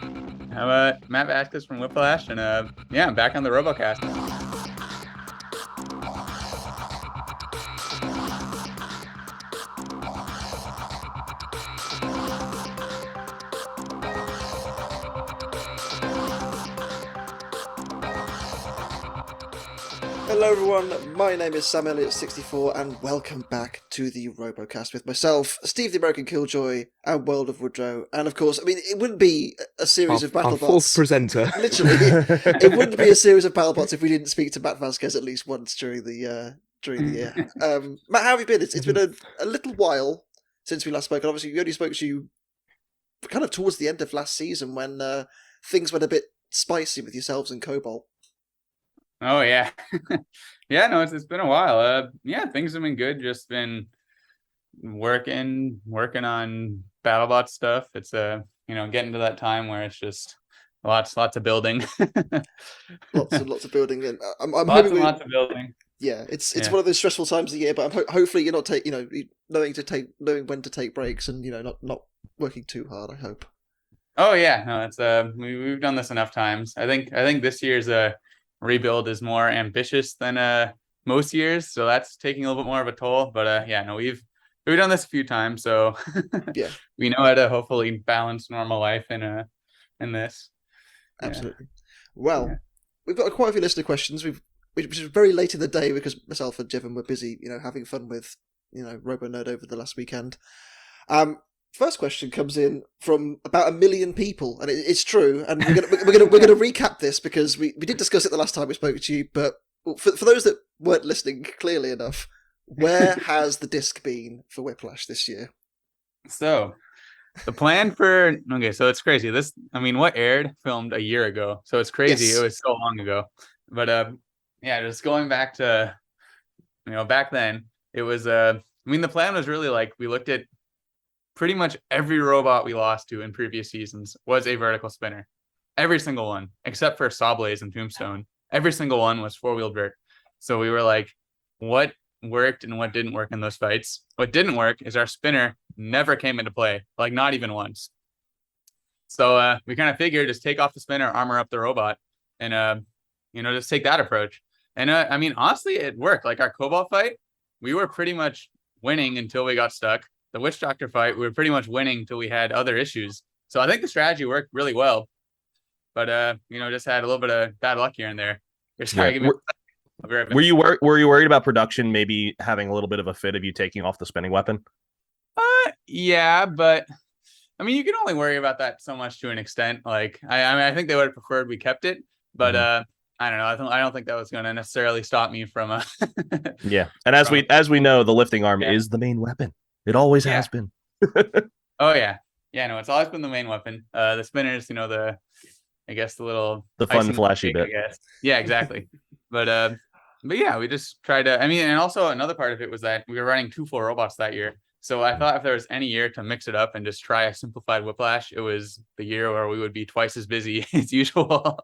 I'm Matt Vasquez from Whiplash, and yeah, I'm back on the RoboCast. Hello everyone, my name is Sam Elliott64 and welcome back to the RoboCast with myself, Steve the American Killjoy, and World of Woodrow. And of course, I mean, it wouldn't be a series of Our fourth BattleBots. presenter. Literally, it wouldn't be a series of BattleBots if we didn't speak to Matt Vasquez at least once during the year. Matt, how have you been? It's been a little while since we last spoke, and obviously we only spoke to you kind of towards the end of last season when things went a bit spicy with yourselves and Cobalt. Oh yeah, yeah. No, it's been a while. Yeah, things have been good. Just been working on BattleBot stuff. It's getting to that time where it's just lots of building. Lots and lots of building, and I'm Lots hoping and lots of building. yeah, it's Yeah. one of those stressful times of the year. But hopefully you're not knowing when to take breaks and not working too hard. I hope. Oh yeah, no, it's we've done this enough times. I think this year's rebuild is more ambitious than most years, so that's taking a little bit more of a toll. But yeah, no, we've done this a few times, so Yeah, we know how to hopefully balance normal life in this. absolutely. Well, Yeah. we've got quite a few listener questions. Which is very late in the day because myself and Jevon were busy, having fun with Robo Nerd over the last weekend. First question comes in from about 1 million people, and it's true. And we're gonna recap this because we did discuss it the last time we spoke to you. But for those that weren't listening clearly enough, where has the disc been for Whiplash this year? So the plan so it's crazy. What aired filmed a year ago, so it's crazy. Yes. It was so long ago. But yeah, just going back to back then, it was the plan was really like we looked at pretty much every robot we lost to in previous seasons was a vertical spinner. Every single one, except for Sawblaze and Tombstone. Every single one was four-wheeled vert. So we were like, what worked and what didn't work in those fights? What didn't work is our spinner never came into play, like not even once. So we kind of figured just take off the spinner, armor up the robot, and just take that approach. And honestly, it worked. Like our Cobalt fight, we were pretty much winning until we got stuck. The Witch Doctor fight, we were pretty much winning until we had other issues. So I think the strategy worked really well. But just had a little bit of bad luck here and there. Sorry, were you worried about production maybe having a little bit of a fit of you taking off the spinning weapon? Yeah, but you can only worry about that so much to an extent. Like I think they would have preferred we kept it, but I don't know. I don't think that was going to necessarily stop me from yeah. And as we know, the lifting arm is the main weapon. It always has been. Oh yeah. Yeah, no, it's always been the main weapon. The spinners, the fun flashy bit. I guess. Yeah, exactly. But yeah, we just tried to and also another part of it was that we were running 2 full robots that year. So I thought if there was any year to mix it up and just try a simplified Whiplash, it was the year where we would be twice as busy as usual.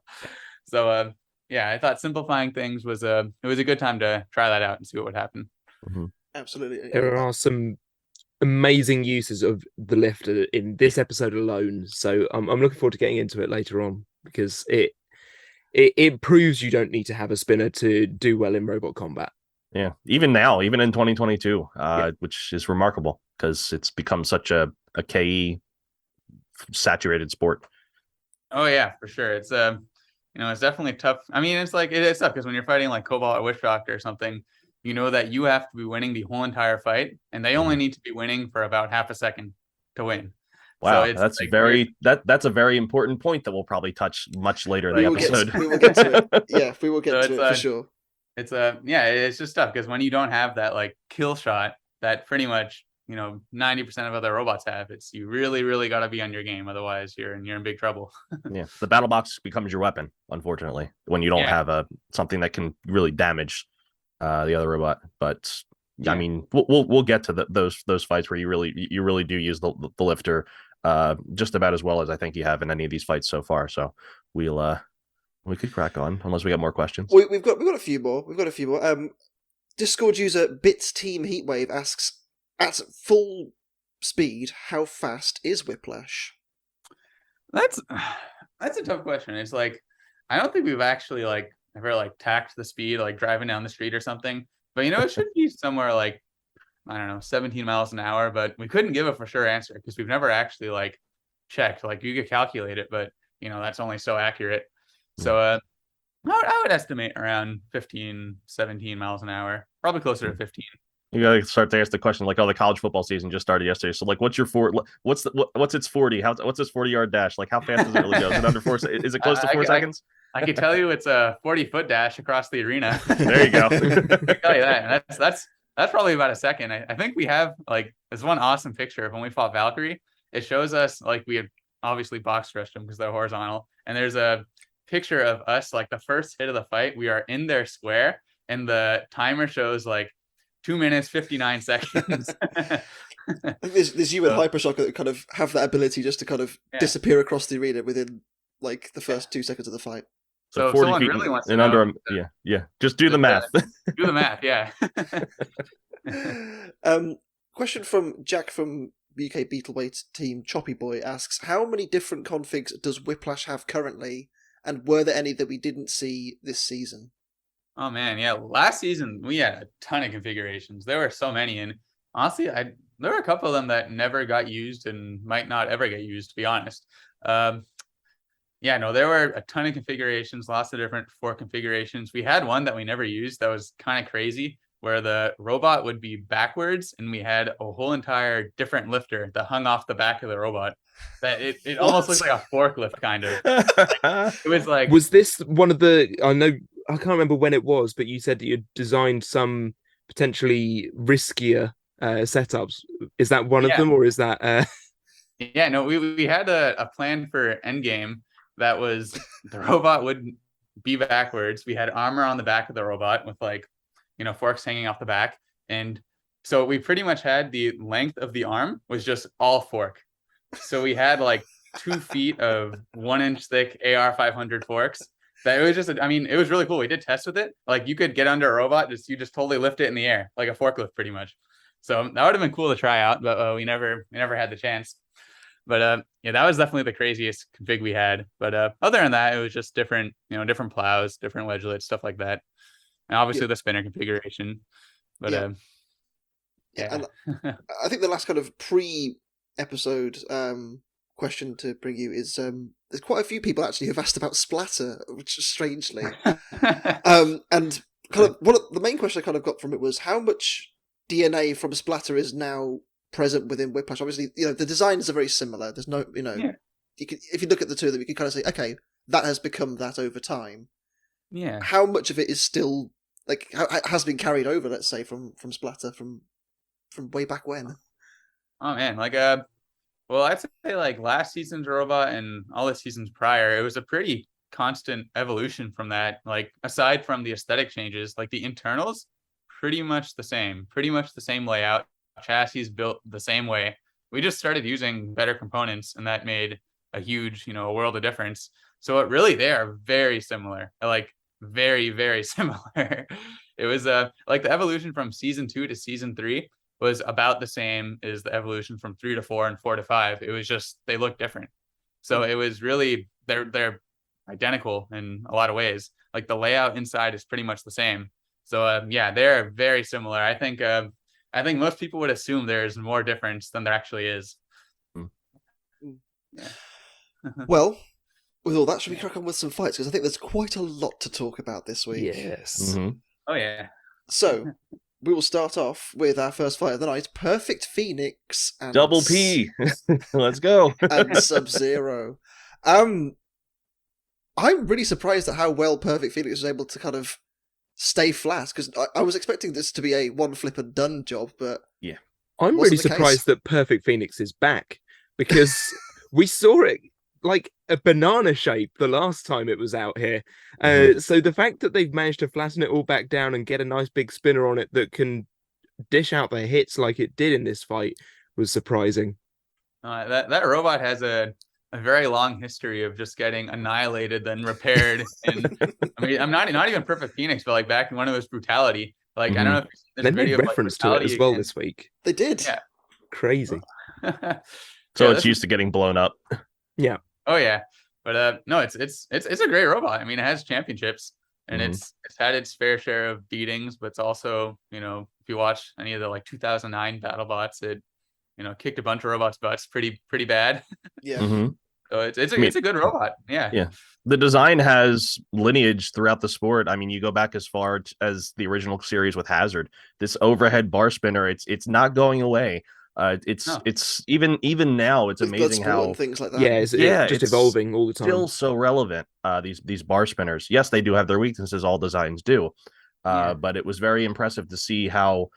So yeah, I thought simplifying things was it was a good time to try that out and see what would happen. Mm-hmm. Absolutely. There are some amazing uses of the lift in this episode alone, so I'm looking forward to getting into it later on because it proves you don't need to have a spinner to do well in robot combat. Yeah, even now, even in 2022, which is remarkable because it's become such a KE saturated sport. Oh yeah, for sure. It's it's definitely tough. It's tough because when you're fighting like Cobalt or Witch Doctor or something, that you have to be winning the whole entire fight, and they only need to be winning for about half a second to win. Wow, so that's that's a very important point that we'll probably touch much later in the episode. We will get to it. Yeah, we will get to it for sure. It's just tough because when you don't have that like kill shot that pretty much 90% of other robots have, you really got to be on your game, otherwise you're in big trouble. Yeah, the battle box becomes your weapon, unfortunately, when you don't have something that can really damage the other robot. But we'll get to those fights where you really do use the lifter just about as well as I think you have in any of these fights so far. So we could crack on unless we got more questions. We've got a few more. Discord user Bits Team Heatwave asks, at full speed, how fast is Whiplash? That's a tough question. It's like I don't think we've actually like ever like tacked the speed like driving down the street or something. But it should be somewhere like I don't know 17 miles an hour. But we couldn't give a for sure answer because we've never actually like checked. Like you could calculate it, but that's only so accurate. So I would estimate around 15, 17 miles an hour, probably closer to 15. You gotta start to ask the question like, oh, the college football season just started yesterday. So like, what's your what's its 40? What's its 40-yard dash? Like, how fast does it really go? Is it under 4? Is it close to 4 seconds? I can tell you it's a 40-foot dash across the arena. There you go. I can tell you that. That's probably about a second. I think we have like this one awesome picture of when we fought Valkyrie. It shows us like we had obviously box rushed them because they're horizontal, and there's a picture of us like the first hit of the fight. We are in their square, and the timer shows like 2 minutes 59 seconds. I think there's you and Hypershock that kind of have that ability just to kind of disappear across the arena within like the first 2 sequds of the fight. So 40 feet really wants to know, under yeah. Just do the math. Do the math, yeah. Question from Jack from UK Beetleweight team Choppy Boy asks, how many different configs does Whiplash have currently, and were there any that we didn't see this season? Oh man, yeah. Last season we had a ton of configurations. There were so many, and honestly, there were a couple of them that never got used and might not ever get used, to be honest. Yeah, no, there were a ton of configurations, lots of different fork configurations. We had one that we never used that was kind of crazy, where the robot would be backwards, and we had a whole entire different lifter that hung off the back of the robot. That it almost looked like a forklift, kind of. It was like. Was this one of the? I can't remember when it was, but you said that you designed some potentially riskier setups. Is that one of them, or is that? Yeah, no, we had a plan for Endgame that was the robot would be backwards. We had armor on the back of the robot with like, forks hanging off the back. And so we pretty much had the length of the arm was just all fork. So we had like 2 feet of 1 inch thick AR-500 forks. That it was just, it was really cool. We did tests with it. Like you could get under a robot, you just totally lift it in the air, like a forklift pretty much. So that would have been cool to try out, but we never had the chance. But yeah, that was definitely the craziest config we had. But other than that, it was just different, different plows, different ledgelets, stuff like that. And obviously the spinner configuration. But yeah. And I think the last kind of pre-episode question to bring you is there's quite a few people actually who've asked about splatter, which is strangely. And kind of one of the main question I kind of got from it was how much DNA from splatter is now present within Whiplash. Obviously, the designs are very similar. There's no, you can, if you look at the two of them, you can kind of say, okay, that has become that over time. Yeah. How much of it is still has been carried over? Let's say from splatter from way back when. Oh man, like well, I'd say like last season's robot and all the seasons prior, it was a pretty constant evolution from that. Like aside from the aesthetic changes, like the internals, pretty much the same layout. Chassis built the same way. We just started using better components, and that made a huge, a world of difference. So it really, they are very similar, like very, very similar. It was like the evolution from season 2 to season 3 was about the same as the evolution from 3 to 4 and 4 to 5. It was just they look different. So it was really they're identical in a lot of ways. Like the layout inside is pretty much the same. So yeah, they're very similar. I think most people would assume there's more difference than there actually is. Yeah. Well, with all that, should we crack on with some fights? Because I think there's quite a lot to talk about this week. Yes. Mm-hmm. Oh, yeah. So, we will start off with our first fight of the night, Perfect Phoenix and... Double P! Let's go! And SubZero. I'm really surprised at how well Perfect Phoenix was able to kind of stay flat, because I was expecting this to be a one flip and done job, but... Yeah. I'm really surprised that Perfect Phoenix is back, because we saw it like a banana shape the last time it was out here. So the fact that they've managed to flatten it all back down and get a nice big spinner on it that can dish out the hits like it did in this fight was surprising. That robot has a very long history of just getting annihilated, then repaired. And I'm not even Perfect Phoenix, but like back in one of those Brutality. Like I don't know if they made reference to it as well this week. They did. Yeah. Crazy. So it's used to getting blown up. Yeah. Oh yeah, but no, it's a great robot. I mean, it has championships, and it's had its fair share of beatings, but it's also, if you watch any of the like 2009 BattleBots, it kicked a bunch of robots' butts pretty bad. Yeah. So it's a good robot. Yeah. Yeah. The design has lineage throughout the sport. I mean, you go back as far as the original series with Hazard. This overhead bar spinner, it's not going away. It's even now, it's With amazing Bloodsport how and things like that. It's just evolving all the time. Still so relevant. These bar spinners. Yes, they do have their weaknesses. All designs do. But it was very impressive to see how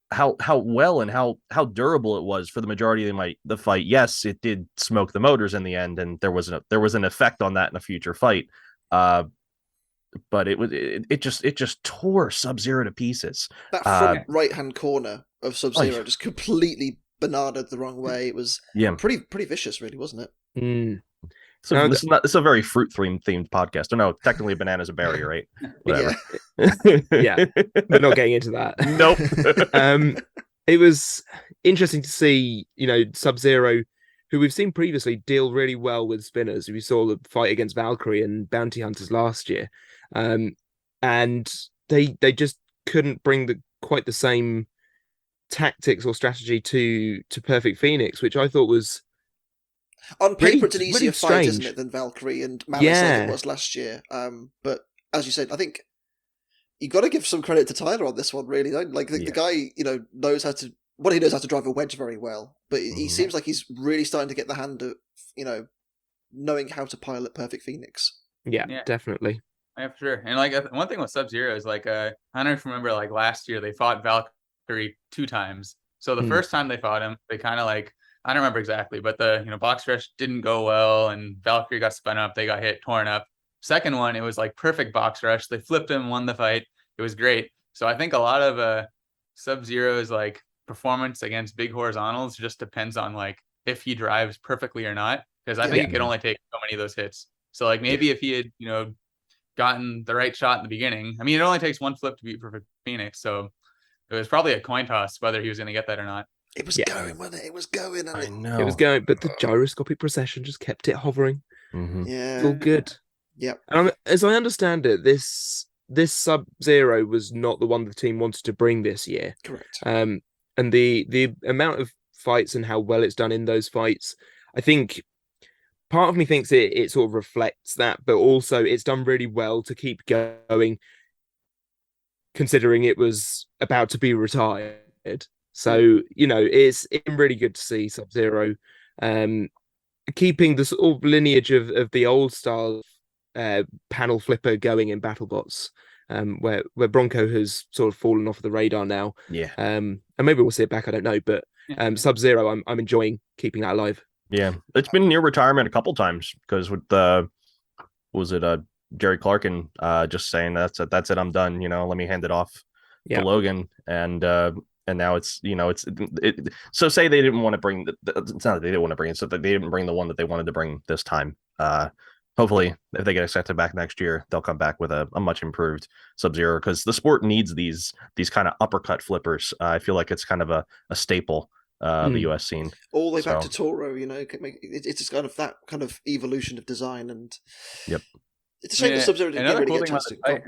well and how durable it was for the majority of the fight. Yes, it did smoke the motors in the end, and there was an effect on that in a future fight. But it just tore SubZero to pieces. That front right hand corner of SubZero just completely bananaed the wrong way. It was pretty vicious, really, wasn't it? So this is a very fruit themed podcast. Oh no, technically a banana's a berry, right? Whatever. Yeah, we're not getting into that. Nope. It was interesting to see, SubZero, who we've seen previously deal really well with spinners. We saw the fight against Valkyrie and Bounty Hunters last year, and they just couldn't bring quite the same tactics or strategy to Perfect Phoenix, which I thought was on paper really, it's an easier really fight, strange. isn't it, than Valkyrie and Malice like it was last year. But as you said, I think you got to give some credit to Tyler on this one, really. Like the guy, knows how to. Well, he knows how to drive a wedge very well, but he seems like he's really starting to get the hand of, knowing how to pilot Perfect Phoenix. Yeah, definitely. Yeah, for sure. And like one thing with SubZero is like, I don't know if you remember, like last year they fought Valkyrie 2 times. So the first time they fought him, they kind of like, I don't remember exactly, but the box rush didn't go well, and Valkyrie got spun up, they got hit, torn up. Second one, it was like perfect box rush. They flipped him, won the fight. It was great. So I think a lot of SubZero's like performance against big horizontals just depends on like if he drives perfectly or not, because I think it could only take so many of those hits. So like maybe if he had gotten the right shot in the beginning, I mean, it only takes one flip to beat Perfect Phoenix, so it was probably a coin toss whether he was going to get that or not. It was going, wasn't it? It was going. I know. It was going, but the gyroscopic precession just kept it hovering. Yeah. It's all good. Yep. And as I understand it, this SubZero was not the one the team wanted to bring this year. Correct. And the amount of fights and how well it's done in those fights, I think part of me thinks it sort of reflects that, but also it's done really well to keep going, considering it was about to be retired. So, it's really good to see SubZero keeping the sort of lineage of the old style panel flipper going in BattleBots, where Bronco has sort of fallen off the radar now. Yeah. And maybe we'll see it back, I don't know, but SubZero, I'm enjoying keeping that alive. Yeah, it's been near retirement a couple times because with Jerry Clarkin just saying that's it, I'm done. Let me hand it off to Logan, and now it's so say they didn't want to bring it's not that they didn't want to bring it, so that they didn't bring the one that they wanted to bring this time. Hopefully, if they get accepted back next year, they'll come back with a much improved SubZero, because the sport needs these kind of uppercut flippers. I feel like it's kind of a staple. The US scene all the way back to Toro, it's just kind of that kind of evolution of design, and it's a shame that SubZero didn't really get a chance to come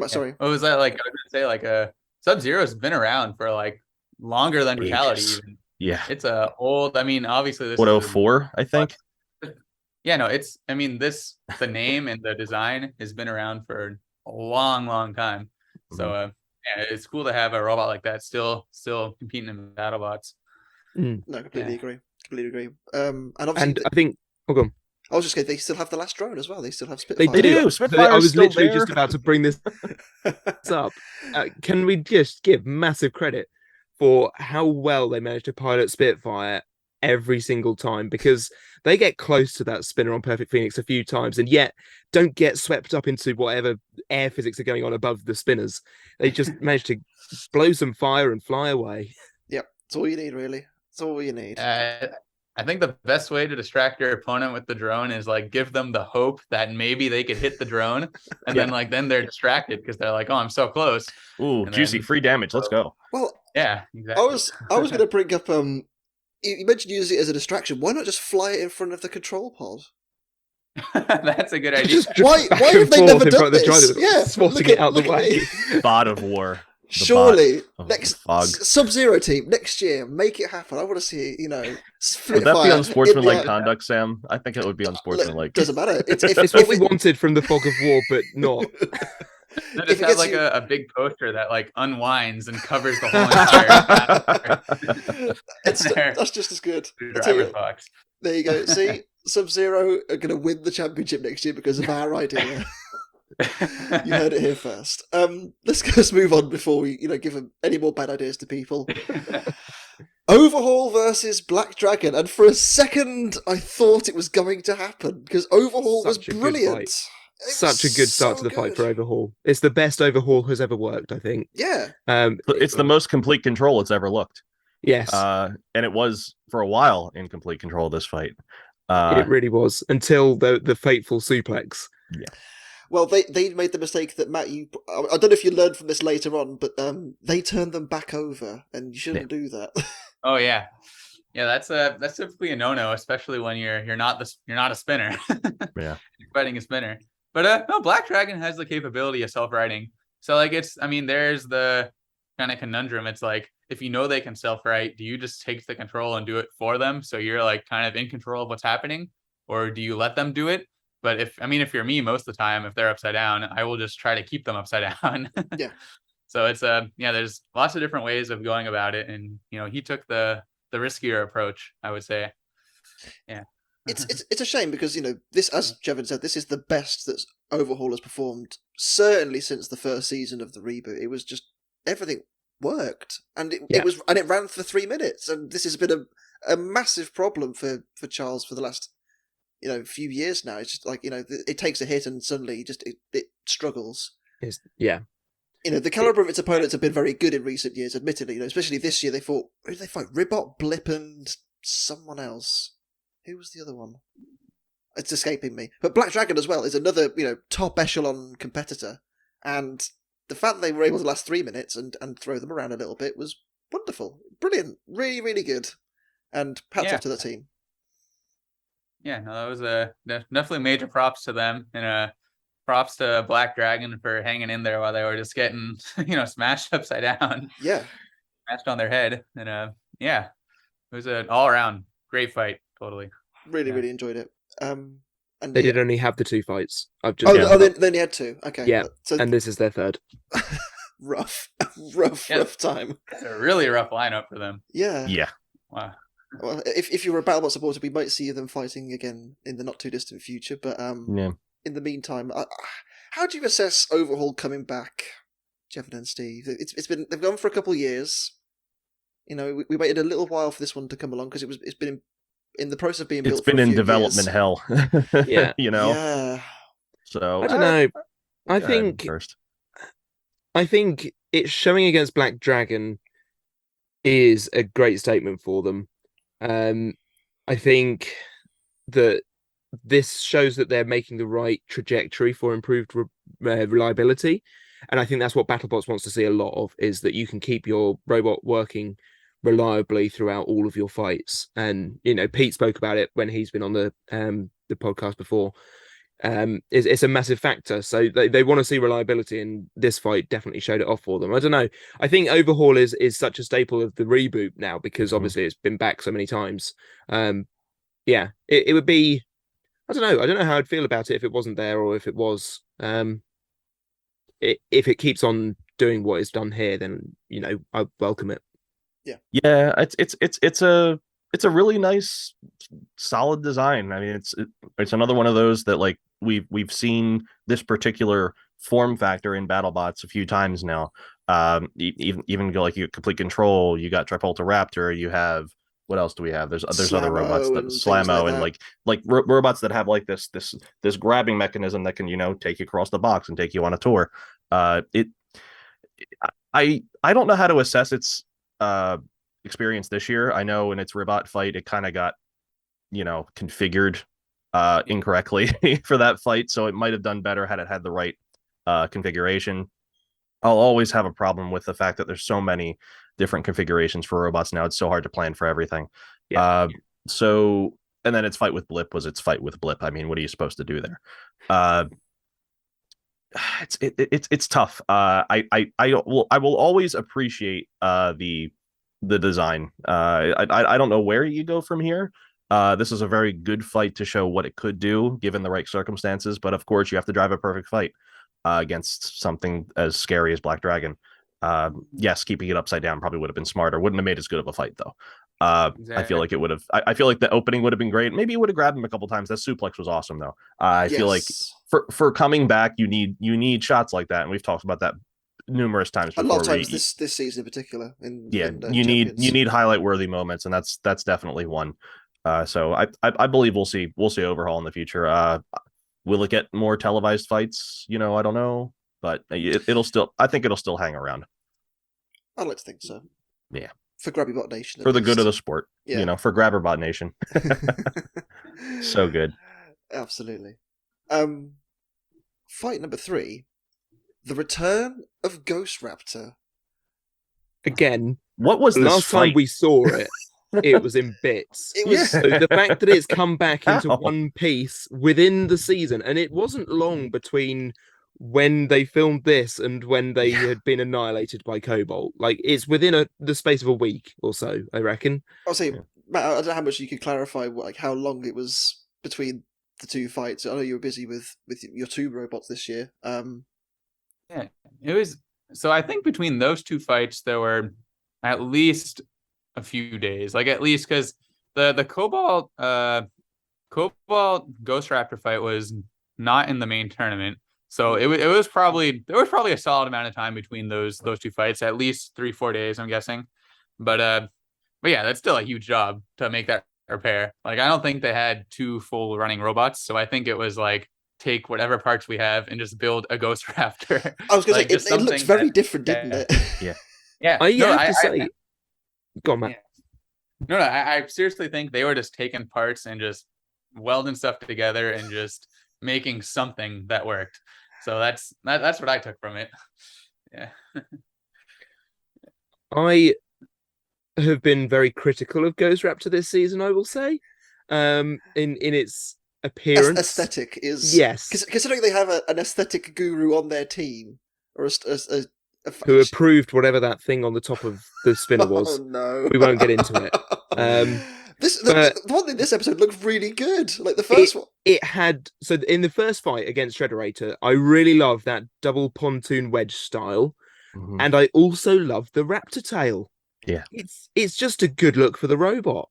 back. Sorry, what was that like? I was gonna say like SubZero's been around for like longer than Brutality even. Yeah, it's a old, I mean, obviously this 04, I think. Yeah, no, the name and the design has been around for a long time. So it's cool to have a robot like that still competing in BattleBots. No, completely agree. And obviously, and I think, go on. I was just saying, they still have the last drone as well. They still have Spitfire. They do. I was literally just about to bring this up. Can we just give massive credit for how well they managed to pilot Spitfire every single time, because they get close to that spinner on Perfect Phoenix a few times and yet don't get swept up into whatever air physics are going on above the spinners. They just manage to blow some fire and fly away. Yep, it's all you need, really. It's all you need. I think the best way to distract your opponent with the drone is like give them the hope that maybe they could hit the drone, and then they're distracted because they're like, oh, I'm so close. Ooh, and juicy, free damage. Let's go. Well, yeah, exactly. I was going to bring up you mentioned using it as a distraction. Why not just fly it in front of the control pod? That's a good idea. Just Why back have and they forth never in front done of the driver, this? Yeah, swatting it out the look at way. me. God of War. Surely, of next fog. SubZero team next year, make it happen. I want to see Would that be unsportsmanlike conduct, Sam? I think it would be unsportsmanlike. Doesn't matter. It's what we wanted from the fog of war, but not. They If just it have gets like you- a big poster that like unwinds and covers the whole entire That's just as good. I tell driver's you, box. there you go. See, SubZero are going to win the championship next year because of our idea. You heard it here first. Let's move on before we, give them any more bad ideas to people. Overhaul versus Black Dragon, and for a second I thought it was going to happen because Overhaul was Such a good brilliant. fight. It was Such a good start so to the fight good. for Overhaul. It's the best Overhaul has ever worked, I think. Yeah, It's the most complete control it's ever looked. Yes, And it was for a while in complete control of this fight. it really was until the fateful suplex. well, they made the mistake that Matt, I don't know if you learned from this later on, but they turned them back over, and you shouldn't do that. Oh yeah, that's typically a no-no, especially when you're not a spinner. Yeah, you're fighting a spinner. But no, Black Dragon has the capability of self-righting. So like there's the kind of conundrum. It's like if you know they can self-right, do you just take the control and do it for them? So you're like kind of in control of what's happening, or do you let them do it? But if you're me, most of the time, if they're upside down, I will just try to keep them upside down. Yeah. So it's there's lots of different ways of going about it, and he took the riskier approach, I would say. Yeah. It's a shame because this, as Jevon said, this is the best that Overhaul has performed certainly since the first season of the reboot. It was just everything worked, and it ran for 3 minutes, and this has been a massive problem for Charles for the last few years now. It's just like it takes a hit and suddenly it struggles. The caliber of its opponents have been very good in recent years, admittedly. Especially this year, they fought. Who did they fight? Ribot, Blip, and someone else. Who was the other one? It's escaping me. But Black Dragon as well is another, top echelon competitor, and the fact that they were able to last 3 minutes and throw them around a little bit was wonderful, brilliant, really, really good, and hats off to the team. Yeah, no, that was definitely major props to them, and props to Black Dragon for hanging in there while they were just getting, smashed upside down. Yeah. Smashed on their head. And it was an all-around great fight. Totally. Really, really enjoyed it. And they did only have the 2 fights. I've just they only had 2. Okay. Yeah, so and this is their 3rd. rough time. It's a really rough lineup for them. Yeah. Yeah. Wow. Well, if you're a BattleBot supporter, we might see them fighting again in the not too distant future. But in the meantime, how do you assess Overhaul coming back, Jevon and Steve? They've gone for a couple of years. We waited a little while for this one to come along because it's been in the process of being built. It's been in development years. hell. Yeah. Yeah. So I don't know. I think it's showing against Black Dragon is a great statement for them. I think that this shows that they're making the right trajectory for improved reliability, and I think that's what BattleBots wants to see a lot of, is that you can keep your robot working reliably throughout all of your fights. And Pete spoke about it when he's been on the podcast before. It's a massive factor, so they want to see reliability, and this fight definitely showed it off for them. I don't know, I think Overhaul is such a staple of the reboot now because obviously it's been back so many times. It would be, I don't know how I'd feel about it if it wasn't there, or if it was. If it keeps on doing what it's done here, then I welcome it. Yeah, it's a really nice, solid design. I mean, it's another one of those that like we've seen this particular form factor in BattleBots a few times now. Even go like you complete control, you got Tripolta Raptor, you have, what else do we have? There's other robots that Slammo and like robots that have like this grabbing mechanism that can take you across the box and take you on a tour. I don't know how to assess its experience this year. I know in its robot fight it kind of got configured incorrectly for that fight, so it might have done better had it had the right configuration. I'll always have a problem with the fact that there's so many different configurations for robots now. It's so hard to plan for everything. Yeah. So, and then its fight with Blip was its fight with Blip. I mean, what are you supposed to do there? It's tough. I will always appreciate the design. I don't know where you go from here. This is a very good fight to show what it could do given the right circumstances, but of course you have to drive a perfect fight against something as scary as Black Dragon. Yes, keeping it upside down probably would have been smarter. Wouldn't have made as good of a fight though. I feel like it would have. I feel like the opening would have been great. Maybe it would have grabbed him a couple times. That suplex was awesome though. I feel like for coming back, you need shots like that, and we've talked about that numerous times before. A lot of times this season in particular. You need highlight worthy moments, and that's definitely one. So I believe we'll see Overhaul in the future. Will it get more televised fights? I don't know, but it'll still. I think it'll still hang around. I'd like to think so. Yeah. For GrabbyBot Nation. For the good of the sport. Yeah. For GrabberBot Nation. So good. Absolutely. Fight number 3. The return of Ghost Raptor. Again, what was the last time we saw it? It was in bits. It was so the fact that it's come back into one piece within the season, and it wasn't long between when they filmed this and when they had been annihilated by Cobalt. Like, it's within the space of a week or so, I reckon. I'll say, Matt, I don't know how much you could clarify how long it was between the two fights. I know you were busy with your 2 robots this year. Yeah, it was. So I think between those 2 fights, there were at least a few days. Like, at least because the Cobalt Ghost Raptor fight was not in the main tournament. So there was probably a solid amount of time between those 2 fights, at least 3-4 days, I'm guessing. But yeah, that's still a huge job to make that repair. Like, I don't think they had 2 full running robots, so I think it was like, take whatever parts we have and just build a Ghost Raptor. I was going to say, it looks very different, didn't it? Yeah. I have to say, go on, Matt. No, I seriously think they were just taking parts and just welding stuff together and just making something that worked. So that's what I took from it. Yeah. I have been very critical of Ghost Raptor this season, I will say. In its appearance. Aesthetic is... Yes. Considering they have an aesthetic guru on their team, or who approved whatever that thing on the top of the spinner was. Oh, no. We won't get into it. The one in this episode looked really good. Like the first one. It had... So in the first fight against Shrederator, I really loved that double pontoon wedge style. Mm-hmm. And I also loved the Raptor tail. Yeah. It's just a good look for the robot.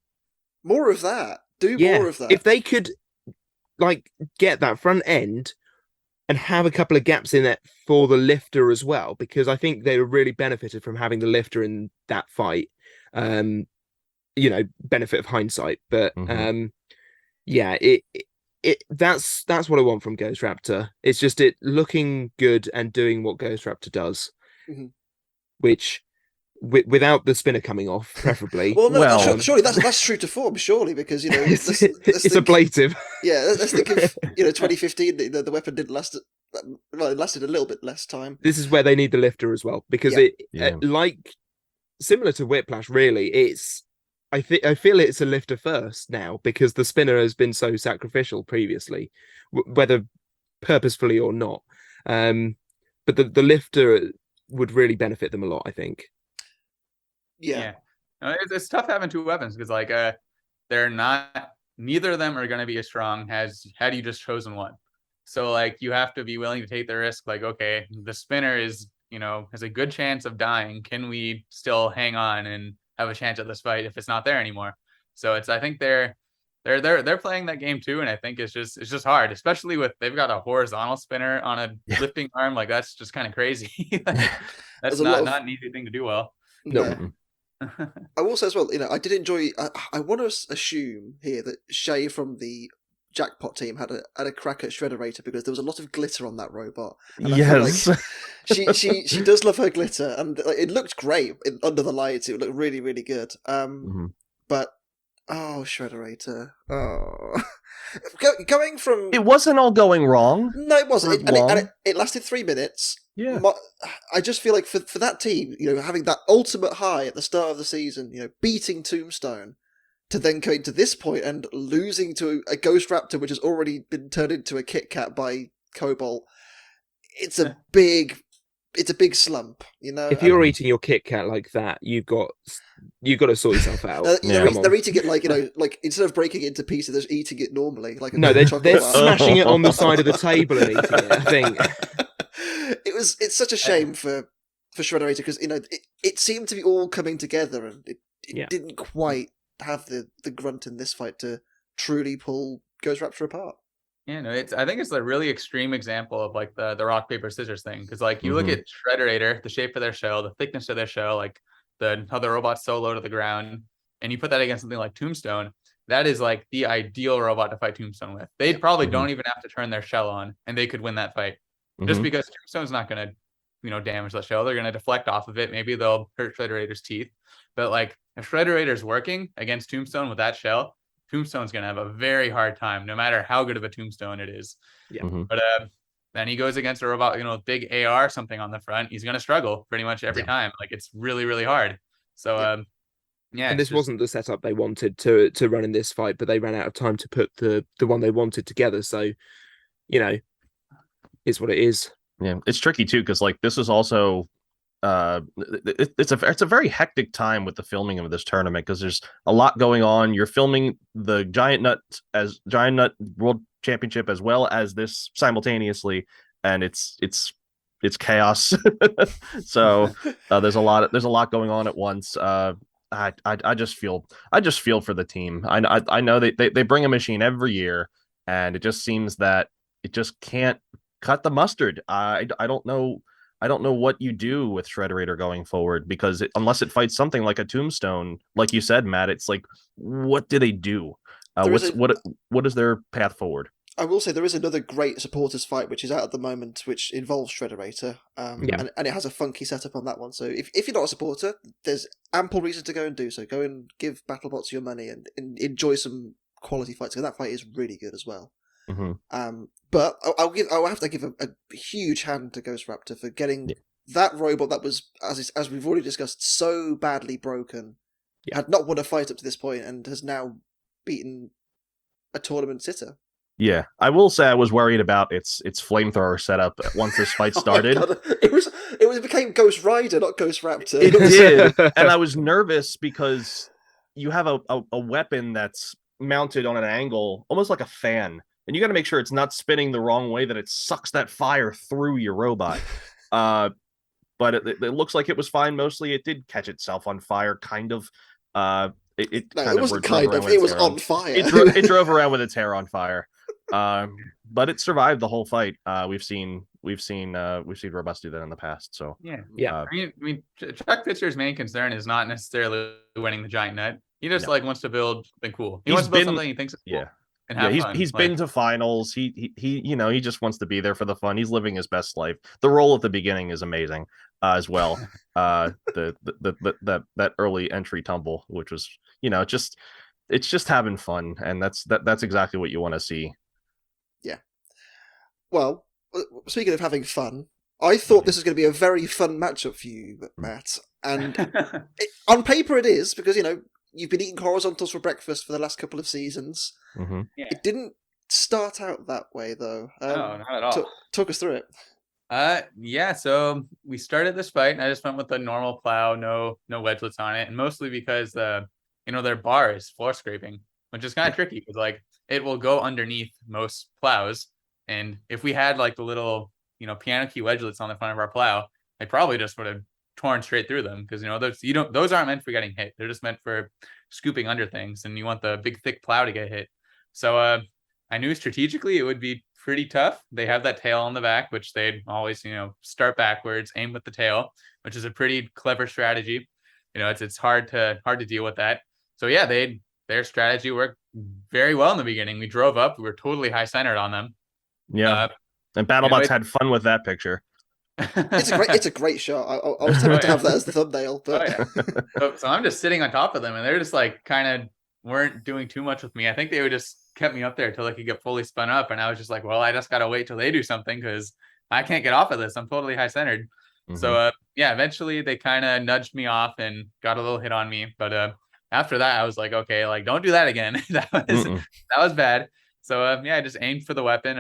More of that. More of that. If they could get that front end and have a couple of gaps in it for the lifter as well, because I think they really benefited from having the lifter in that fight. Benefit of hindsight, but that's what I want from Ghost Raptor. It's just it looking good and doing what Ghost Raptor does, which without the spinner coming off, preferably. Surely that's true to form. Surely, because it's ablative. Yeah, let's think of 2015. The weapon didn't last. Well, it lasted a little bit less time. This is where they need the lifter as well, because similar to Whiplash, really, I feel it's a lifter first now, because the spinner has been so sacrificial previously, whether purposefully or not. But the lifter would really benefit them a lot, I think. Yeah. It's tough having 2 weapons because they're not. Neither of them are going to be as strong as had you just chosen one. So you have to be willing to take the risk. Like, okay, the spinner is has a good chance of dying. Can we still hang on and have a chance at this fight if it's not there anymore? So I think they're playing that game too, and I think it's just hard, especially with they've got a horizontal spinner on a lifting arm. Like, that's just kind of crazy. That's not an easy thing to do well. No. I will say as well, I did enjoy. I want to assume here that Shay from the Jackpot team had a crack at Shrederator because there was a lot of glitter on that robot. And yes, she does love her glitter, and it looked great under the lights. It looked really, really good. But Shrederator, going from it wasn't all going wrong. No, it wasn't, and it lasted 3 minutes. Yeah, I just feel like for that team, having that ultimate high at the start of the season, beating Tombstone, to then going to this point and losing to a Ghost Raptor, which has already been turned into a Kit Kat by Cobalt. It's a big slump, you know. If you're eating your Kit Kat like that, you've got to sort yourself out. They're eating it like, you know, like instead of breaking it into pieces, they're eating it normally. Like they're bar. smashing it on the side of the table and eating it. I think it's such a shame for Shrederator, because, you know, it seemed to be all coming together, and it didn't quite have the grunt in this fight to truly pull Ghost Raptor apart. Yeah, no, I think it's a really extreme example of like the rock paper scissors thing, because like you look at Shrederator, the shape of their shell, the thickness of their shell, like how the robot's so low to the ground, and you put that against something like Tombstone, that is like the ideal robot to fight Tombstone with. They probably don't even have to turn their shell on, and they could win that fight, just because Tombstone's not going to, you know, damage the shell. They're going to deflect off of it. Maybe they'll hurt Shrederator's teeth, but like if Shrederator's working against Tombstone with that shell, Tombstone's going to have a very hard time, no matter how good of a Tombstone it is. Yeah. But then he goes against a robot, you know, with big AR something on the front. He's going to struggle pretty much every time. Like, it's really, really hard. So, yeah. And this wasn't the setup they wanted to run in this fight, but they ran out of time to put the one they wanted together. So, you know, it's what it is. Yeah, it's tricky too, because like this is also it's a very hectic time with the filming of this tournament, because there's a lot going on. You're filming the Giant Nut World Championship as well as this simultaneously, and it's chaos. So there's a lot going on at once. I just feel for the team. I know they bring a machine every year, and it just seems that it just can't cut the mustard. I don't know what you do with Shrederator going forward, because unless it fights something like a Tombstone, like you said, Matt, it's like, what do they do? What is their path forward? I will say there is another great supporters fight which is out at the moment, which involves Shrederator, and it has a funky setup on that one. So if you're not a supporter, there's ample reason to go and do so. Go and give BattleBots your money and enjoy some quality fights, because that fight is really good as well. But I'll have to give a huge hand to Ghost Raptor for getting that robot that was, as we've already discussed, so badly broken, had not won a fight up to this point, and has now beaten a tournament sitter. Yeah, I will say I was worried about its flamethrower setup once this fight started. It became Ghost Rider, not Ghost Raptor. It did, and I was nervous because you have a weapon that's mounted on an angle, almost like a fan. And you got to make sure it's not spinning the wrong way, that it sucks that fire through your robot. But it looks like it was fine. Mostly, it did catch itself on fire, kind of. It wasn't kind of. It was on fire. It drove around with its hair on fire. But it survived the whole fight. We've seen robots do that in the past. So yeah. I mean, Chuck Pitcher's main concern is not necessarily winning the Giant Nut. He just wants to build something cool. He wants to build something he thinks is cool. He's been to finals. He you know, he just wants to be there for the fun. He's living his best life. The role at the beginning is amazing as well. That early entry tumble, which was, you know, it's just having fun, and that's exactly what you want to see. Yeah. Well, speaking of having fun, I thought this was going to be a very fun matchup for you, Matt, and on paper it is, because, you know, you've been eating horizontals for breakfast for the last couple of seasons. It didn't start out that way, though. No, not at all. Talk us through it. Yeah, so we started this fight, and I just went with the normal plow, no wedgelets on it, and mostly because you know, their bar is floor scraping, which is kind of tricky, because like it will go underneath most plows, and if we had like the little, you know, piano key wedgelets on the front of our plow, I probably just would have torn straight through them, because, you know, those aren't meant for getting hit. They're just meant for scooping under things, and you want the big thick plow to get hit. So I knew strategically it would be pretty tough. They have that tail on the back, which they'd always, you know, start backwards, aim with the tail, which is a pretty clever strategy. You know, it's hard to deal with that. So yeah, their strategy worked very well in the beginning. We drove up, we were totally high centered on them. Yeah, and BattleBots had fun with that picture. It's a great shot. I was tempted to have that as the thumbnail, but so I'm just sitting on top of them, and they're just like kind of weren't doing too much with me. I think they would just kept me up there till they could get fully spun up, and I was just like, well, I just gotta wait till they do something, because I can't get off of this. I'm totally high centered. So yeah, eventually they kind of nudged me off and got a little hit on me, but after that, I was like, okay, like don't do that again. that was bad. So I just aimed for the weapon.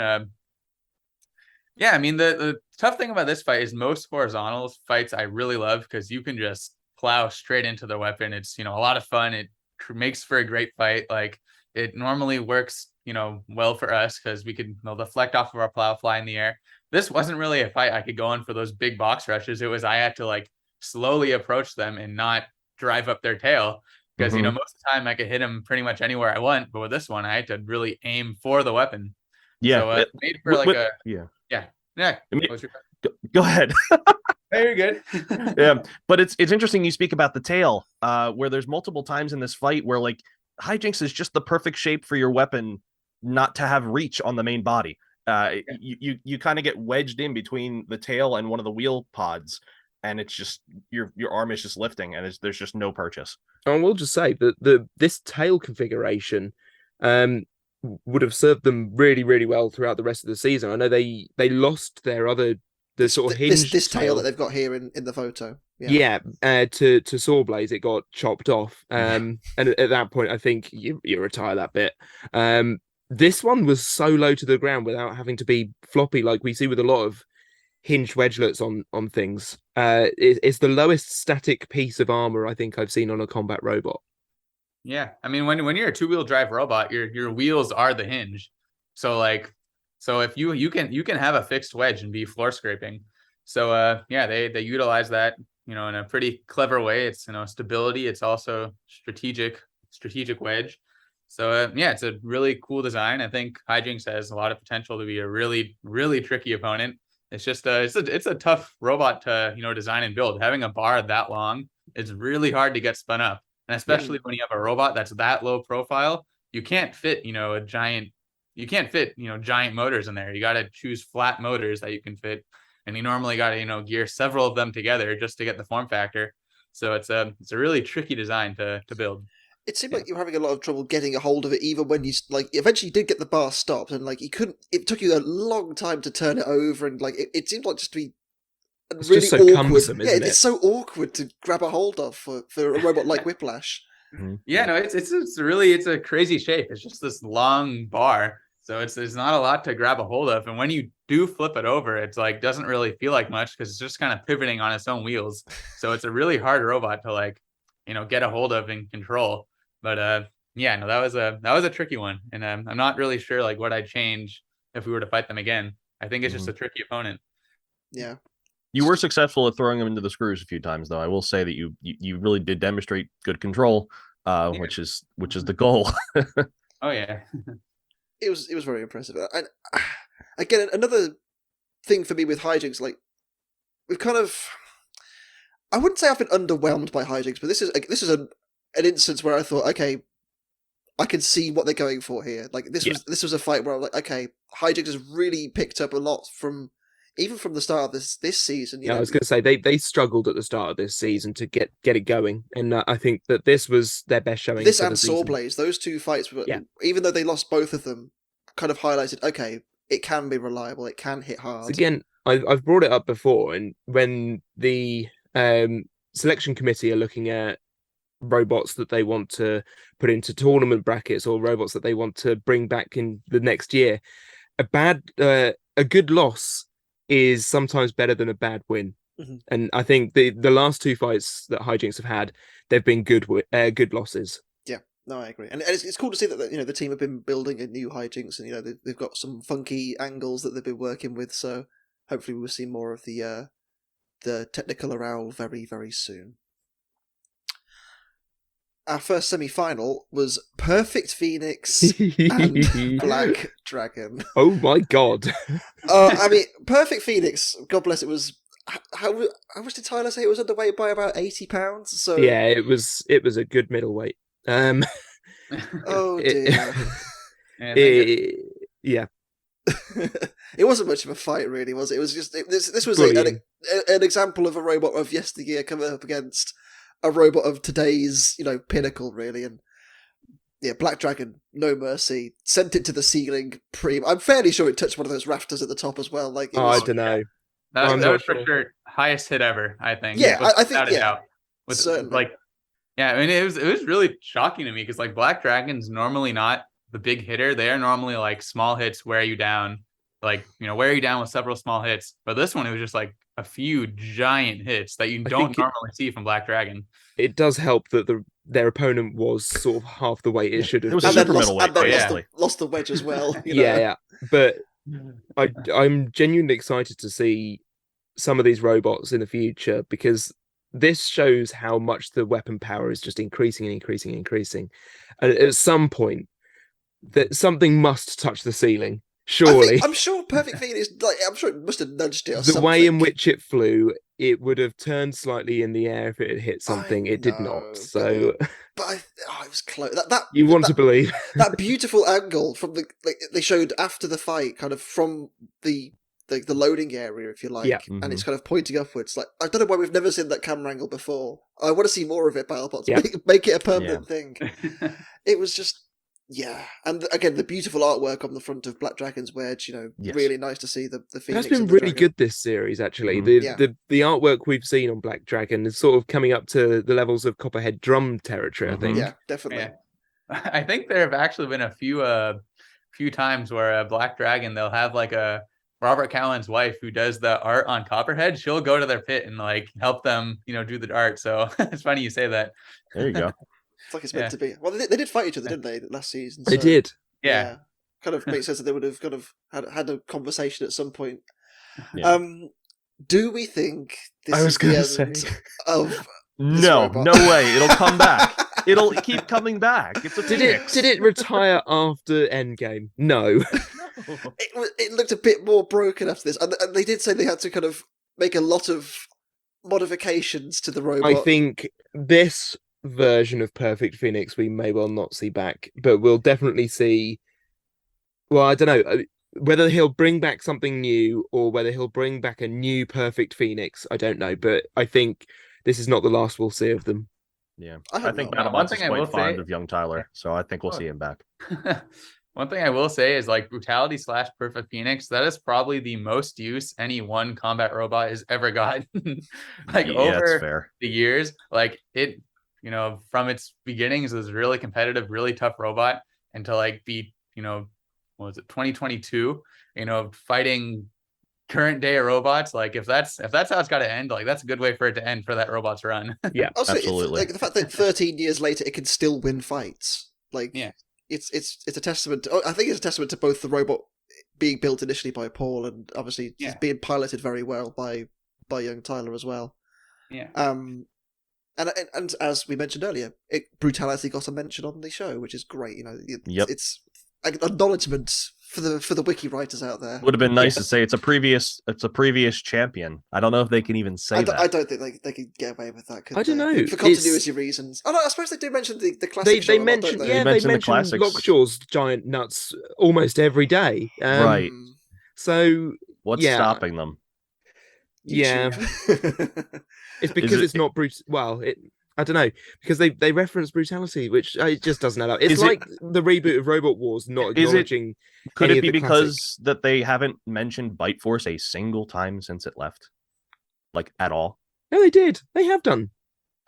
I mean the tough thing about this fight is most horizontal fights I really love because you can just plow straight into the weapon. It's a lot of fun. It makes for a great fight. Like it normally works well for us because we could deflect off of our plow, fly in the air. This wasn't really a fight I could go in for those big box rushes. It was I had to like slowly approach them and not drive up their tail because most of the time I could hit them pretty much anywhere I want, but with this one I had to really aim for the weapon. Yeah, so it made for Go ahead. Very good. Yeah, but it's interesting you speak about the tail, where there's multiple times in this fight where like HiJinx is just the perfect shape for your weapon not to have reach on the main body. You kind of get wedged in between the tail and one of the wheel pods, and it's just your arm is just lifting, and there's just no purchase. I will just say that this tail configuration would have served them really, really well throughout the rest of the season. I know they lost their sort of hinge this tail that they've got here in the photo. To Sawblaze, it got chopped off. And at that point, I think you retire that bit. This one was so low to the ground without having to be floppy like we see with a lot of hinged wedgelets on things. It's the lowest static piece of armor I think I've seen on a combat robot. Yeah, I mean when you're a 2-wheel drive robot, your wheels are the hinge. So if you can have a fixed wedge and be floor scraping. So they utilize that in a pretty clever way. It's stability. It's also strategic wedge. So it's a really cool design. I think HiJinx has a lot of potential to be a really, really tricky opponent. It's just it's a tough robot to design and build. Having a bar that long, it's really hard to get spun up. And especially when you have a robot that's that low profile, you can't fit, giant motors in there. You got to choose flat motors that you can fit. And you normally got to, gear several of them together just to get the form factor. So it's a really tricky design to build. It seemed like you were having a lot of trouble getting a hold of it, even when you eventually did get the bar stopped, and you couldn't. It took you a long time to turn it over, and it seemed like just to be it's really just so awkward. cumbersome, isn't it? It's so awkward to grab a hold of for a robot like Whiplash. Yeah, no, it's a crazy shape. It's just this long bar, so there's not a lot to grab a hold of, and when you do flip it over, it's doesn't really feel like much because it's just kind of pivoting on its own wheels. So it's a really hard robot to get a hold of and control. But that was a tricky one, and I'm not really sure what I'd change if we were to fight them again. I think it's just a tricky opponent. Yeah. You were successful at throwing them into the screws a few times, though. I will say that you really did demonstrate good control, which is the goal. Oh yeah. It was very impressive. And again, another thing for me with HiJinx, we've kind of, I wouldn't say I've been underwhelmed by HiJinx, but this is an instance where I thought, okay, I can see what they're going for here. This was a fight where I'm like, okay, HiJinx has really picked up a lot from the start of this season. I was going to say they struggled at the start of this season to get it going, and I think that this was their best showing. This and Sawblaze, those two fights, even though they lost both of them, kind of highlighted, okay, it can be reliable, it can hit hard. So again, I've brought it up before, and when the selection committee are looking at robots that they want to put into tournament brackets or robots that they want to bring back in the next year, a good loss is sometimes better than a bad win. Mm-hmm. And I think the last two fights that HiJinx have had, they've been good losses. Yeah, no, I agree. And it's cool to see that the team have been building a new HiJinx, and they've got some funky angles that they've been working with. So hopefully we'll see more of the technical arousal very, very soon. Our first semi-final was Perfect Phoenix and Black Dragon. Oh my god! I mean, Perfect Phoenix, God bless it, was how much did Tyler say it was underweight by? About 80 pounds. So yeah, it was a good middleweight. Oh dear. Yeah. It wasn't much of a fight, really, was it? It was just this was an example of a robot of yesteryear coming up against a robot of today's, pinnacle, really. And yeah, Black Dragon, no mercy, sent it to the ceiling. I'm fairly sure it touched one of those rafters at the top as well. I don't know. That was for sure highest hit ever, I think. Yeah, I think, yeah. Certainly. Yeah, I mean it was really shocking to me because like Black Dragon's normally not the big hitter. They are normally like small hits wear you down, like wear you down with several small hits. But this one it was just like a few giant hits that you don't normally see from Black Dragon. It does help that their opponent was sort of half the weight it should have It was been. a super middleweight, lost the wedge as well. Yeah. But I'm genuinely excited to see some of these robots in the future because this shows how much the weapon power is just increasing and increasing and increasing. And at some point, that something must touch the ceiling. Surely, I'm sure Perfect Phoenix. I'm sure it must have nudged it. Or the way in which it flew, it would have turned slightly in the air if it had hit something. It did not. So, but it was close. That you want to believe that beautiful angle from they showed after the fight, kind of from the loading area, if you like, and it's kind of pointing upwards. Like I don't know why we've never seen that camera angle before. I want to see more of it, BattleBots. Yeah. Make it a permanent thing. It was just. Yeah, and again, the beautiful artwork on the front of Black Dragon's wedge, really nice to see the Phoenix. That's been really good this series, actually. The artwork we've seen on Black Dragon is sort of coming up to the levels of Copperhead Drum territory, I think. Yeah, definitely. Yeah. I think there have actually been a few times where Black Dragon, they'll have like a Robert Cowan's wife who does the art on Copperhead. She'll go to their pit and like help them, do the art. So it's funny you say that. There you go. It's like it's meant to be. Well, they did fight each other, didn't they, last season? They did. Yeah. Kind of makes sense that they would have kind of had a conversation at some point. Yeah. Do we think this I was is gonna the end say of no robot? No way, it'll come back. It'll keep coming back. It's a Phoenix. Did it retire after Endgame? No. It looked a bit more broken after this, and they did say they had to kind of make a lot of modifications to the robot. I think this version of Perfect Phoenix we may well not see back, but we'll definitely see. Well, I don't know whether he'll bring back something new or whether he'll bring back a new Perfect Phoenix. I don't know, but I think this is not the last we'll see of them. Yeah, I think not. BattleBots is quite fond of young Tyler, so I think we'll see him back. One thing I will say is like Brutality / Perfect Phoenix, that is probably the most use any one combat robot has ever gotten. Over the years, like it, from its beginnings, it was a really competitive, really tough robot, and to like be, what was it, 2022, fighting current day robots. Like if that's how it's got to end, like that's a good way for it to end for that robot's run. Yeah, also, absolutely. Like the fact that 13 years later it can still win fights, like it's a testament. I think it's a testament to both the robot being built initially by Paul and obviously being piloted very well by young Tyler as well. Yeah. And as we mentioned earlier, Brutality got a mention on the show, which is great. It's an acknowledgement for the wiki writers out there. Would have been nice to say it's a previous champion. I don't know if they can even say that. I don't think they can get away with that. I don't know for continuity reasons. I suppose they do mention the classic. They mentioned they mention the classics. Lockshaw's giant nuts almost every day. Right. So what's stopping them? Yeah. It's because it's not Bruce. Well, I don't know, because they reference Brutality, which it just doesn't add up. It's like the reboot of Robot Wars not acknowledging. Could it be because that they haven't mentioned Bite Force a single time since it left, like at all? No, they did. They have done.